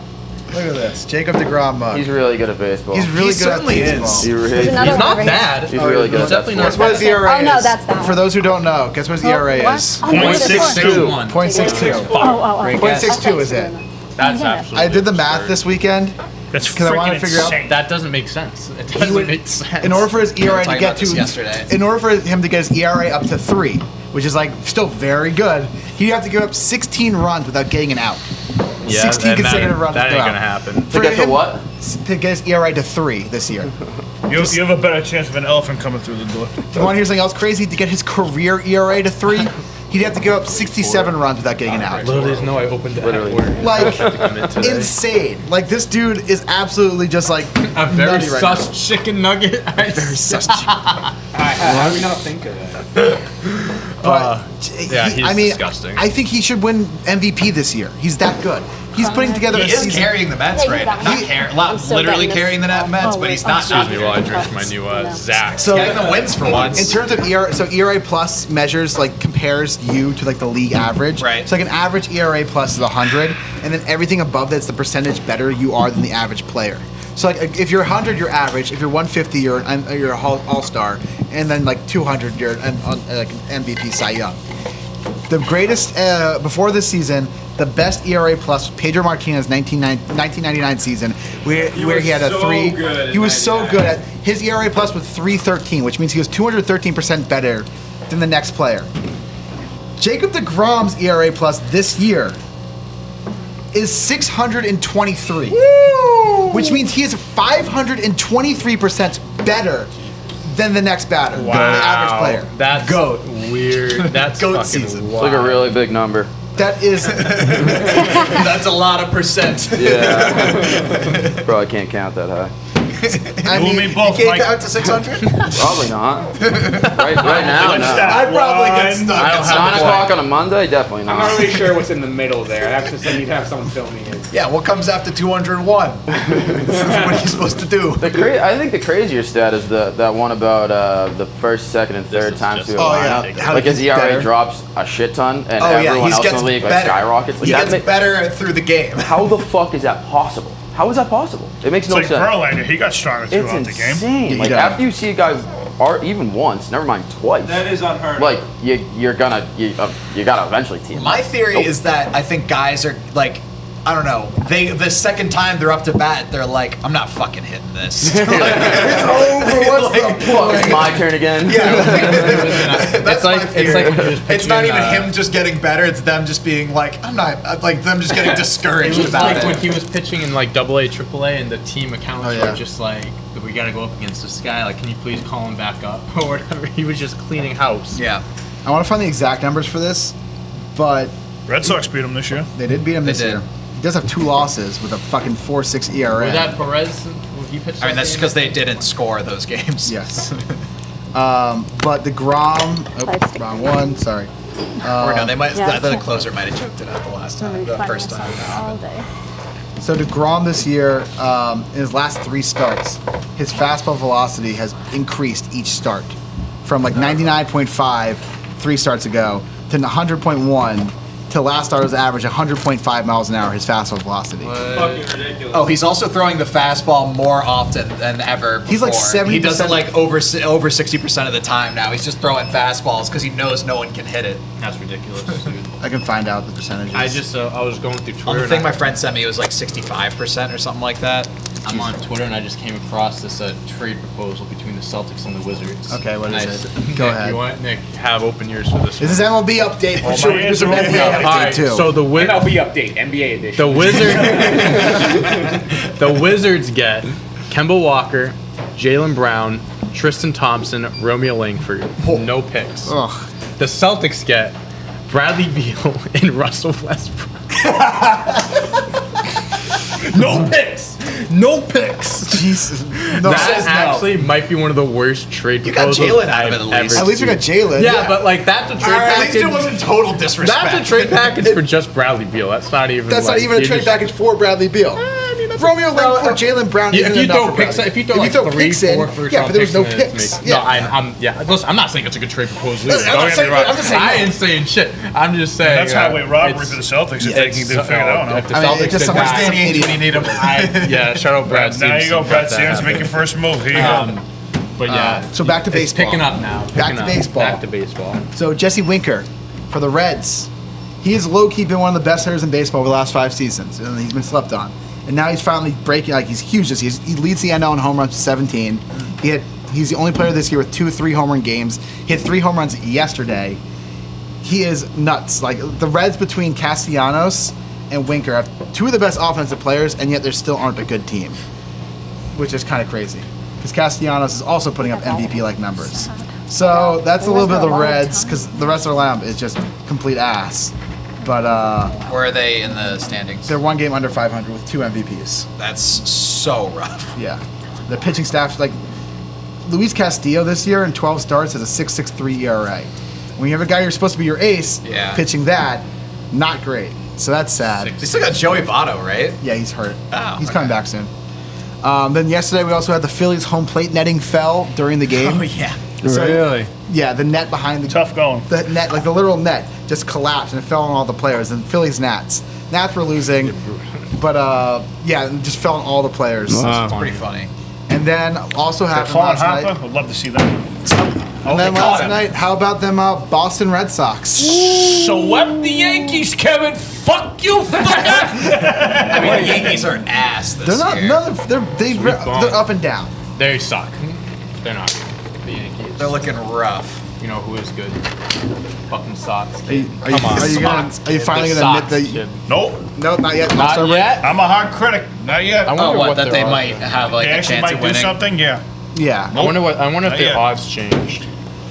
Look at this, Jacob DeGrom mug. He's really good at baseball. He's really he good at certainly baseball. is. He really, There's another He's one not over here. bad. he's really good at that definitely not sport. Guess what his ERA Oh, no, is? that's that one. For those who don't know, guess what his ERA What? is? Oh, what is it for? 0.62. 0.62. Oh. 0.62 is it? That's Yeah. absolutely. I did the math absurd. this weekend. That's Because I wanted freaking to figure out- insane. That doesn't make sense. It doesn't make sense. In order for his ERA to talking get about this to, yesterday. in order for him to get his ERA up to 3, which is like still very good, he'd have to give up 16 runs without getting an out. Yeah, 16 then consecutive runs. That ain't without gonna out. happen. For get to him- what? To get his ERA to 3 this year. You have a better chance of an elephant coming through the door. You want to hear something else crazy? To get his career ERA to 3, he'd have to give up 67 runs without getting an out. Little days know I opened that Literally. word. Like, To come in today. insane. Like, this dude is absolutely just like A very nutty right sus chicken nugget. Very sus. How do we not think of that? But yeah, he's I mean, disgusting. I think he should win MVP this year. He's that good. He's putting together He a is season. carrying the Mets Hey, right you now. got Not me. carrying, I'm so literally bad in carrying the this. Mets, but wait. he's not. Excuse me while I drink my new Zach. So Getting the wins for once. in terms of ERA, so ERA plus measures like compares you to like the league average. Right. So like an average ERA plus is 100, and then everything above that's the percentage better you are than the average player. So like if you're 100, you're average. If you're 150, you're a all-star, and then like 200, you're like an MVP Cy Young. The greatest before this season, the best ERA plus was Pedro Martinez 1999 season, where he had a so 3. good in He was so 99. good at his ERA plus was 313, which means he was 213% better than the next player. Jacob DeGrom's ERA plus this year is 623, which means he is 523% better than the next batter, than the average player. That's Goat. weird. That's Goat fucking season. It's like a really big number. That is, That's a lot of percent. Yeah. Probably can't count that high. I You and mean, me both, Can't Mike. count to 600? Probably not. Right now, What's no. that? I'd probably get One. stuck. I don't at some have 9 point. o'clock on a Monday? Definitely I'm not not. really sure what's in the middle there. I have to say, you'd have someone filming it. Yeah, what comes after 201? What are you supposed to do? I think the crazier stat is that one about the first, second, and third is times just- through the Oh, yeah. lineup. How Like he his gets ERA better. drops a shit ton, and Oh, yeah, everyone he else in gets the league like better. skyrockets. Like, He that gets better through the game. how the fuck is that possible? How is that possible? It makes It's no like sense. Verlander. He got stronger It's throughout the game. insane. Like Yeah. after you see a guy, or even once, never mind twice. That is unheard of. Like you gotta eventually tee him. My theory Nope. is that I think guys are like, I don't know. The second time they're up to bat, they're like, I'm not fucking hitting this. it's over. What's the point? It's my turn again. That's my it's theory. like when you're just It's not pitching, even him just getting better. It's them just being like, I'm not, like them just getting It discouraged was about like when it. he was pitching in like AA, AAA, and the team accounts Oh, yeah. were just like, we gotta go up against this guy. Like, can you please call him back up or whatever? He was just cleaning house. Yeah. I want to find the exact numbers for this, but Red Sox beat him this year. they did beat him this did. year. He does have 2 losses with a fucking 4.6 ERA. Was that Perez? He pitched I mean, that that's game? because they didn't score those games. Yes. But the Grom, wrong one. Sorry. Or no, they might. Yeah, I thought the it's- closer might have choked it out the last time, the first time. it all happened. day. So DeGrom this year, in his last 3 starts, his fastball velocity has increased each start, from like 99.5 3 starts ago to 100.1 to last start was average 100.5 miles an hour. His fastball velocity. fucking ridiculous. Oh, he's also throwing the fastball more often than ever before. He's like 70%. He does it like over 60% of the time now. He's just throwing fastballs because he knows no one can hit it. That's ridiculous, dude. I can find out the percentages. I just I was going through Twitter. On the and thing I- my friend sent me, it was like 65% or something like that. I'm on Twitter and I just came across this trade proposal between the Celtics and the Wizards. Okay, what is Nice. it? Nick, Go ahead. You want Nick have open ears for this? This is MLB update. For sure, we can do some my NBA God. update All right, too. so the MLB update, NBA edition. The Wizards get Kemba Walker, Jaylen Brown, Tristan Thompson, Romeo Langford. No picks. Ugh. The Celtics get Bradley Beal and Russell Westbrook. No picks. No picks. Jesus. No, That actually might be one of the worst trade You got proposals Jalen out of it I've at least. ever at least we got seen. Jalen. Yeah, but like that's a trade At package. least it wasn't total disrespect. That's a trade package for just Bradley Beal. That's not even. That's like, not even a you trade just- package for Bradley Beal. Romeo Langford, Jalen Brown. If isn't you enough throw for picks, Bradley. if you throw like 3, picks in, 4 first yeah, round but there was no in it, picks. makes- Yeah. No, listen, I'm not saying it's a good trade proposal. Either. I'm just saying. I ain't saying shit. I'm just saying. That's highway robbery it's- for the Celtics if they can figure it out. If the I mean, Celtics it's just did some that, standing age when you need him. yeah, shout out Brad Now you go, Stevenson. Brad Stevens, make your first move. Here you go. But yeah, So back to it's baseball. picking up now. Back to baseball. Back to baseball. So Jesse Winker for the Reds. He has low-key been one of the best hitters in baseball over the last 5 seasons, and he's been slept on. And now he's finally breaking. Like, he's huge this year. He leads the NL in home runs with 17. He's the only player this year with 2 3 home run games. He had 3 home runs yesterday. He is nuts. Like, the Reds between Castellanos and Winker have 2 of the best offensive players, and yet they still aren't a good team, which is kind of crazy. Because Castellanos is also putting up MVP-like numbers. So that's a little bit of the Reds, because the rest of their lineup is just complete ass. But Where are they in the standings? they're 1 game under 500 with 2 MVPs. That's so rough. Yeah. The pitching staff, like, Luis Castillo this year in 12 starts has a 6.63 ERA. When you have a guy who's supposed to be your ace pitching that, not great. So that's sad. They still got Joey Votto, right? Yeah, he's hurt. Oh, He's coming back soon. Then yesterday we also had the Phillies home plate netting fell during the game. Oh, yeah. So- Really? Yeah, the net behind the Tough going. the net, like the literal net, just collapsed and it fell on all the players. And Phillies Nats were losing, but yeah, it just fell on all the players. Wow. Pretty funny. And then also happened Colin last Harper, night. would love to see that. And then they caught last him. night, how about them Boston Red Sox? Swept the Yankees, Kevin. Fuck you, fucker. I mean, the Yankees are ass this They're not. year. No, they're up and down. They suck. They're not good. The Yankees. They're looking rough. You know who is good? Fucking Sox. Are Kid. you Come on, Are you finally The gonna Sox, admit that? kid. Nope, No, not yet. Not All-Star break? yet. I'm a hard critic. Not yet. I Oh, wonder what? That their they odds might are. have like They a actually chance might of do winning. something, yeah. Yeah. I wonder if their yet. odds changed.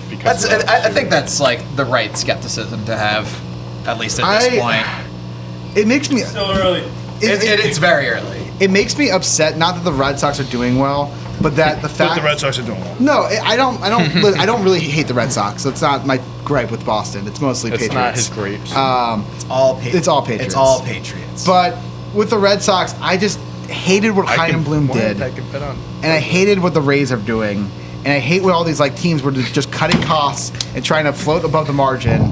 Because of that. I think that's like the right skepticism to have, at least at this point. It makes me. Still early. It's very early. It makes me upset. Not that the Red Sox are doing well, but that the But fact. the Red Sox are doing well. No, I don't. I don't really hate the Red Sox. That's not my gripe with Boston. It's mostly It's Patriots. not his grapes. It's all Patriots. It's all Patriots. It's all Patriots. But with the Red Sox, I just hated what Heidenbloom did, I can bet on. and I hated what the Rays are doing, and I hate what all these like teams were just cutting costs and trying to float above the margin,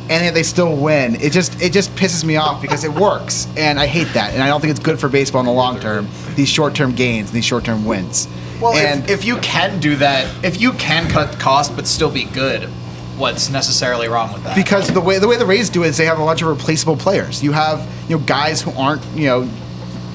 and yet they still win. It just pisses me off because it works, and I hate that, and I don't think it's good for baseball in the long term. These short-term gains, these short-term wins. Well, and if you can do that, if you can cut costs but still be good, what's necessarily wrong with that? because the way the Rays do it is they have a bunch of replaceable players. You have guys who aren't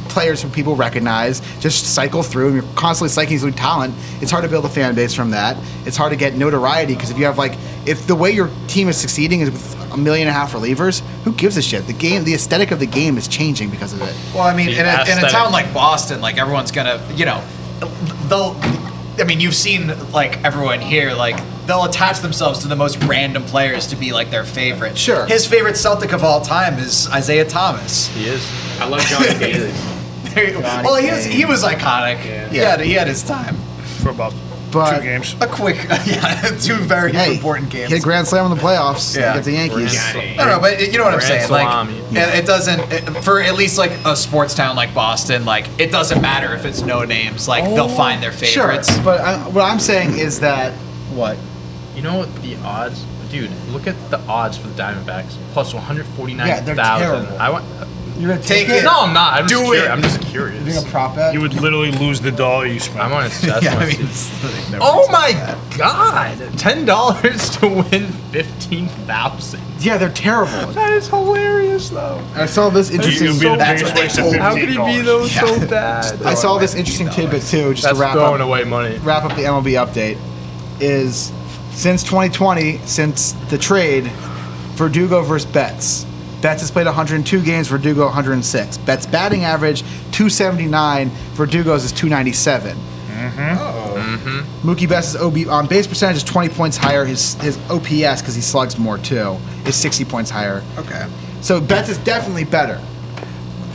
players who people recognize, just cycle through, and you're constantly cycling through talent. It's hard to build a fan base from that. It's hard to get notoriety because if you have if the way your team is succeeding is with 1.5 million relievers, who gives a shit? The game, the aesthetic of the game is changing because of it. Well, I mean, The in a aesthetic. town like Boston, like everyone's gonna, they'll. I mean, you've seen like everyone here, like they'll attach themselves to the most random players to be like their favorite. Sure. His favorite Celtic of all time is Isaiah Thomas. He is. I love Johnny Daly. Well, he was iconic. Yeah. He had his time. For about But 2 games. A quick, 2 very Hey, important games. hit a grand slam in the playoffs against the Yankees. I don't know, but you know what I'm Grand saying. salami. Like, it doesn't for at least like a sports town like Boston. Like, it doesn't matter if it's no names. Like, they'll find their Sure, favorites. but what I'm saying is that what? You know what the odds? Dude, look at the odds for the Diamondbacks. Plus 149,000. Yeah, they're terrible. I want. You're gonna Take take it. it? No, I'm not. I'm Do just it. curious. I'm just You're doing curious. a prop bet? You would literally lose the dollar you spent. I'm on a. That's Yeah, my I mean, season. Oh my God! $10 to win 15,000. Yeah, they're terrible. That is hilarious, though. I saw this interesting. You'd be the That's biggest what waste they of told me. How could he be though so Yeah. bad? I saw this interesting tidbit too, just That's to wrap throwing up away money. the MLB update. Is since 2020, since the trade, Verdugo versus Betts. Betts has played 102 games, Verdugo 106. Betts' batting average 279, Verdugo's is 297. Mookie Betts' on base percentage is 20 points higher. His OPS, because he slugs more too, is 60 points higher. Okay. So Betts is definitely better,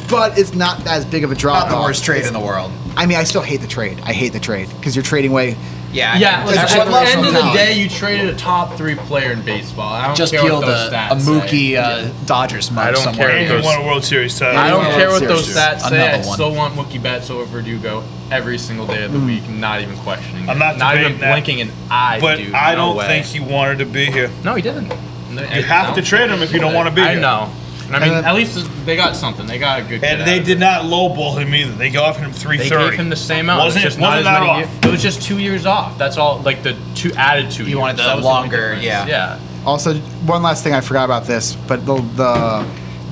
but it's not as big of a drop. Not the worst trade in the world. I mean, I still hate the trade. I hate the trade because you're trading away. Yeah. Yeah, I- at I- the end of the talent. day, you traded a top 3 player in baseball. I don't just care peeled what those a stats Mookie say. Dodgers mug I don't somewhere. care. And he won a World Series title. I don't Yeah, care what those seriously. stats say. I Another one. still want Mookie Betts over Verdugo every single day of the week, not even questioning. I'm it. not even debating that. blinking an eye. But dude, I no don't way. think he wanted to be here. No, he didn't. You have to trade him if you don't want to be I here. know. I mean, And then- at least they got something. They got a good. And kid they out of did it. not lowball him either. They offered him They $330. gave him the same amount. Wasn't It was just it- not wasn't as that many off? years. It was just 2 years off. That's all. Like the added 2 years. You wanted the That was only longer, difference. yeah. Also, one last thing I forgot about this, but the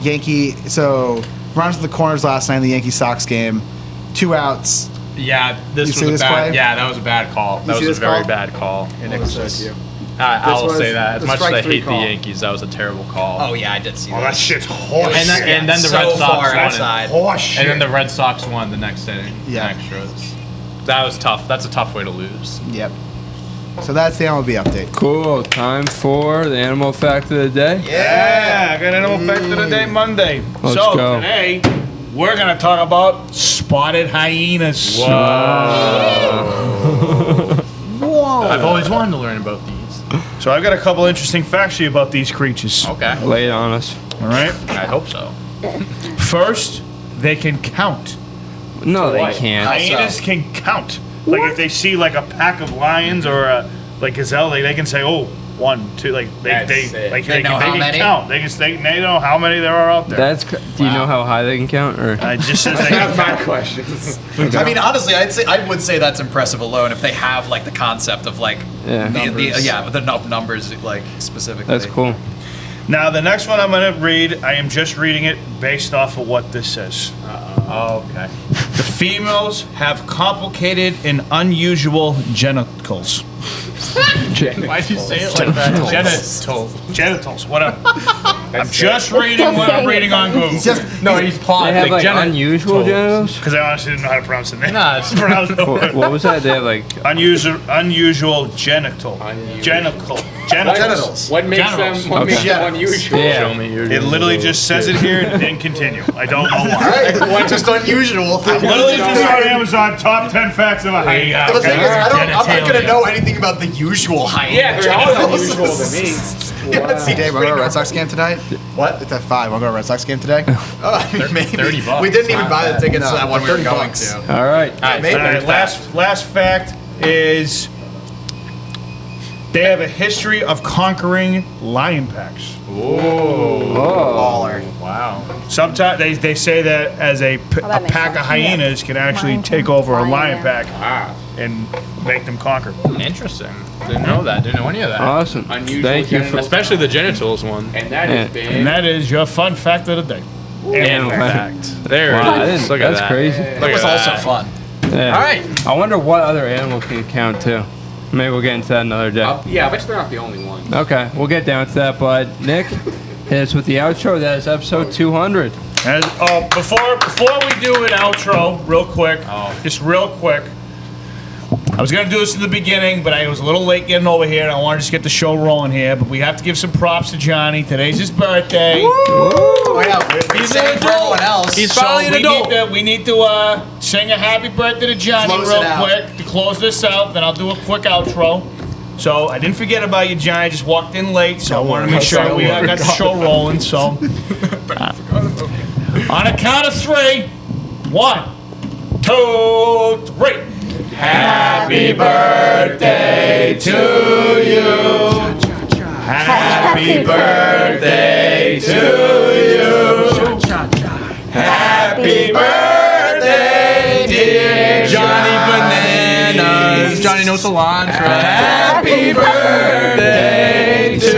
Yankee. So runs to the corners last night in the Yankee Sox game, 2 outs. Yeah, this You see was a this bad. play? Yeah, that was a bad call. That see was this a very call? bad call. This I'll was say that. As the much as I strike 3 hate call. the Yankees, that was a terrible call. Oh yeah, I did see Oh, that. that shit's horse. And then the so Red Sox far won it. outside. Horse shit. And then the Red Sox won the next inning. Yeah. Extras. That was tough. That's a tough way to lose. Yep. So that's the MLB update. Cool. Time for the animal fact of the day. Yeah, I got an animal fact of the day Monday. Let's so go. today we're gonna talk about spotted hyenas. I've always wanted to learn about these. So I've got a couple interesting facts for you about these creatures. Okay. Lay it on us. All right. I hope so. First, they can count. No, they can't. Hyenas can count. Like if they see like a pack of lions or a like gazelle, they can say, "Oh, 1, 2." Like That's they it. like They know how can many? count. They know how many there are out there. Do you know how high they can count? Or It just says they can count. questions. I mean, honestly, I would say that's impressive alone if they have like the concept of like Yeah. the numbers like specifically. that's cool. Now the next one I'm going to read, I am just reading it based off of what this says. Oh, okay. The females have complicated and unusual genitals. Why'd you say it like that? Genitals, whatever. I'm just reading what I'm reading on Google. No, he's paused. They have like unusual genitals. Because I honestly didn't know how to pronounce the name. Nah, it's Pronounce the word. What was that? They have like Unusual genital. Genitals. What makes Genitals. them? What makes Okay. them unusual? Yeah. Show me your. It literally just says it here and then continue. I don't know why. Alright, just unusual. Literally just on Amazon, top 10 facts of a hyena. The thing is, I'm not Genitalia. gonna know anything about the usual hyena. Yeah, they're all genitals. unusual to me. Yeah, see, Dave, wanna go to a Red Sox game tonight? What? It's at 5. Wanna go to a Red Sox game today? Maybe. $30. We didn't even buy the tickets No, to that one we were 30 going bucks. to. all right. Maybe. All right, last fact is they have a history of conquering lion packs. Baller. Wow. Sometimes they say that as a that makes pack of sense. hyenas can actually Lion take pack. over a Lion, lion yeah. pack and make them conquer. Interesting. Didn't know that. Didn't know any of that. Awesome. Unusual Thank you for genitals. Especially the genitals one. And that Yeah. has been. And that is your fun fact of the day. animal fact. There Wow, it I is. didn't- Look at that's that. crazy. It was also fun. Yeah. All right. I wonder what other animal can count too. Maybe we'll get into that another day. Yeah, I bet they're not the only one. Okay, we'll get down to that. But Nick, hit us with the outro. That is episode 200. And, before we do an outro, real quick, just real quick. I was gonna do this in the beginning, but I was a little late getting over here, and I wanted to just get the show rolling here. But we have to give some props to Johnny. Today's his birthday. Oh yeah, he's saying for everyone else. He's finally an adult. We need to sing a happy birthday to Johnny Close real it out. quick to close this out. Then I'll do a quick outro. So I didn't forget about you, Johnny. I just walked in late, so I wanted to make sure we got the show rolling. So on a count of 3, 1, 2, 3. Happy birthday to you. Happy birthday to you. Happy birthday, dear Johnny Bananas. Johnny No Cilantro. Happy birthday to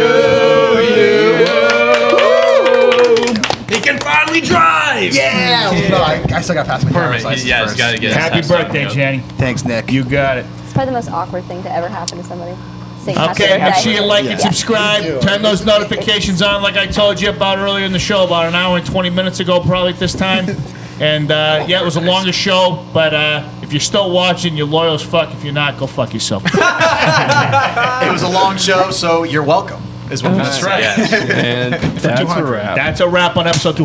you. He can finally drive. Yeah! No, I still got past my driver's license Yeah, he's first. got to get his Happy test done. birthday, Yep. Jenny. Thanks, Nick. You got it. It's probably the most awkward thing to ever happen to somebody. Sing Okay, happy make birthday. sure you like and subscribe. Turn those notifications on like I told you about earlier in the show, about an hour and 20 minutes ago, probably at this time. And yeah, it was a longer show, but if If you're still watching, you're loyal as fuck. If you're not, go fuck yourself. It was a long show, so you're welcome. Is what That's right. And that's a wrap. That's a wrap on episode 200.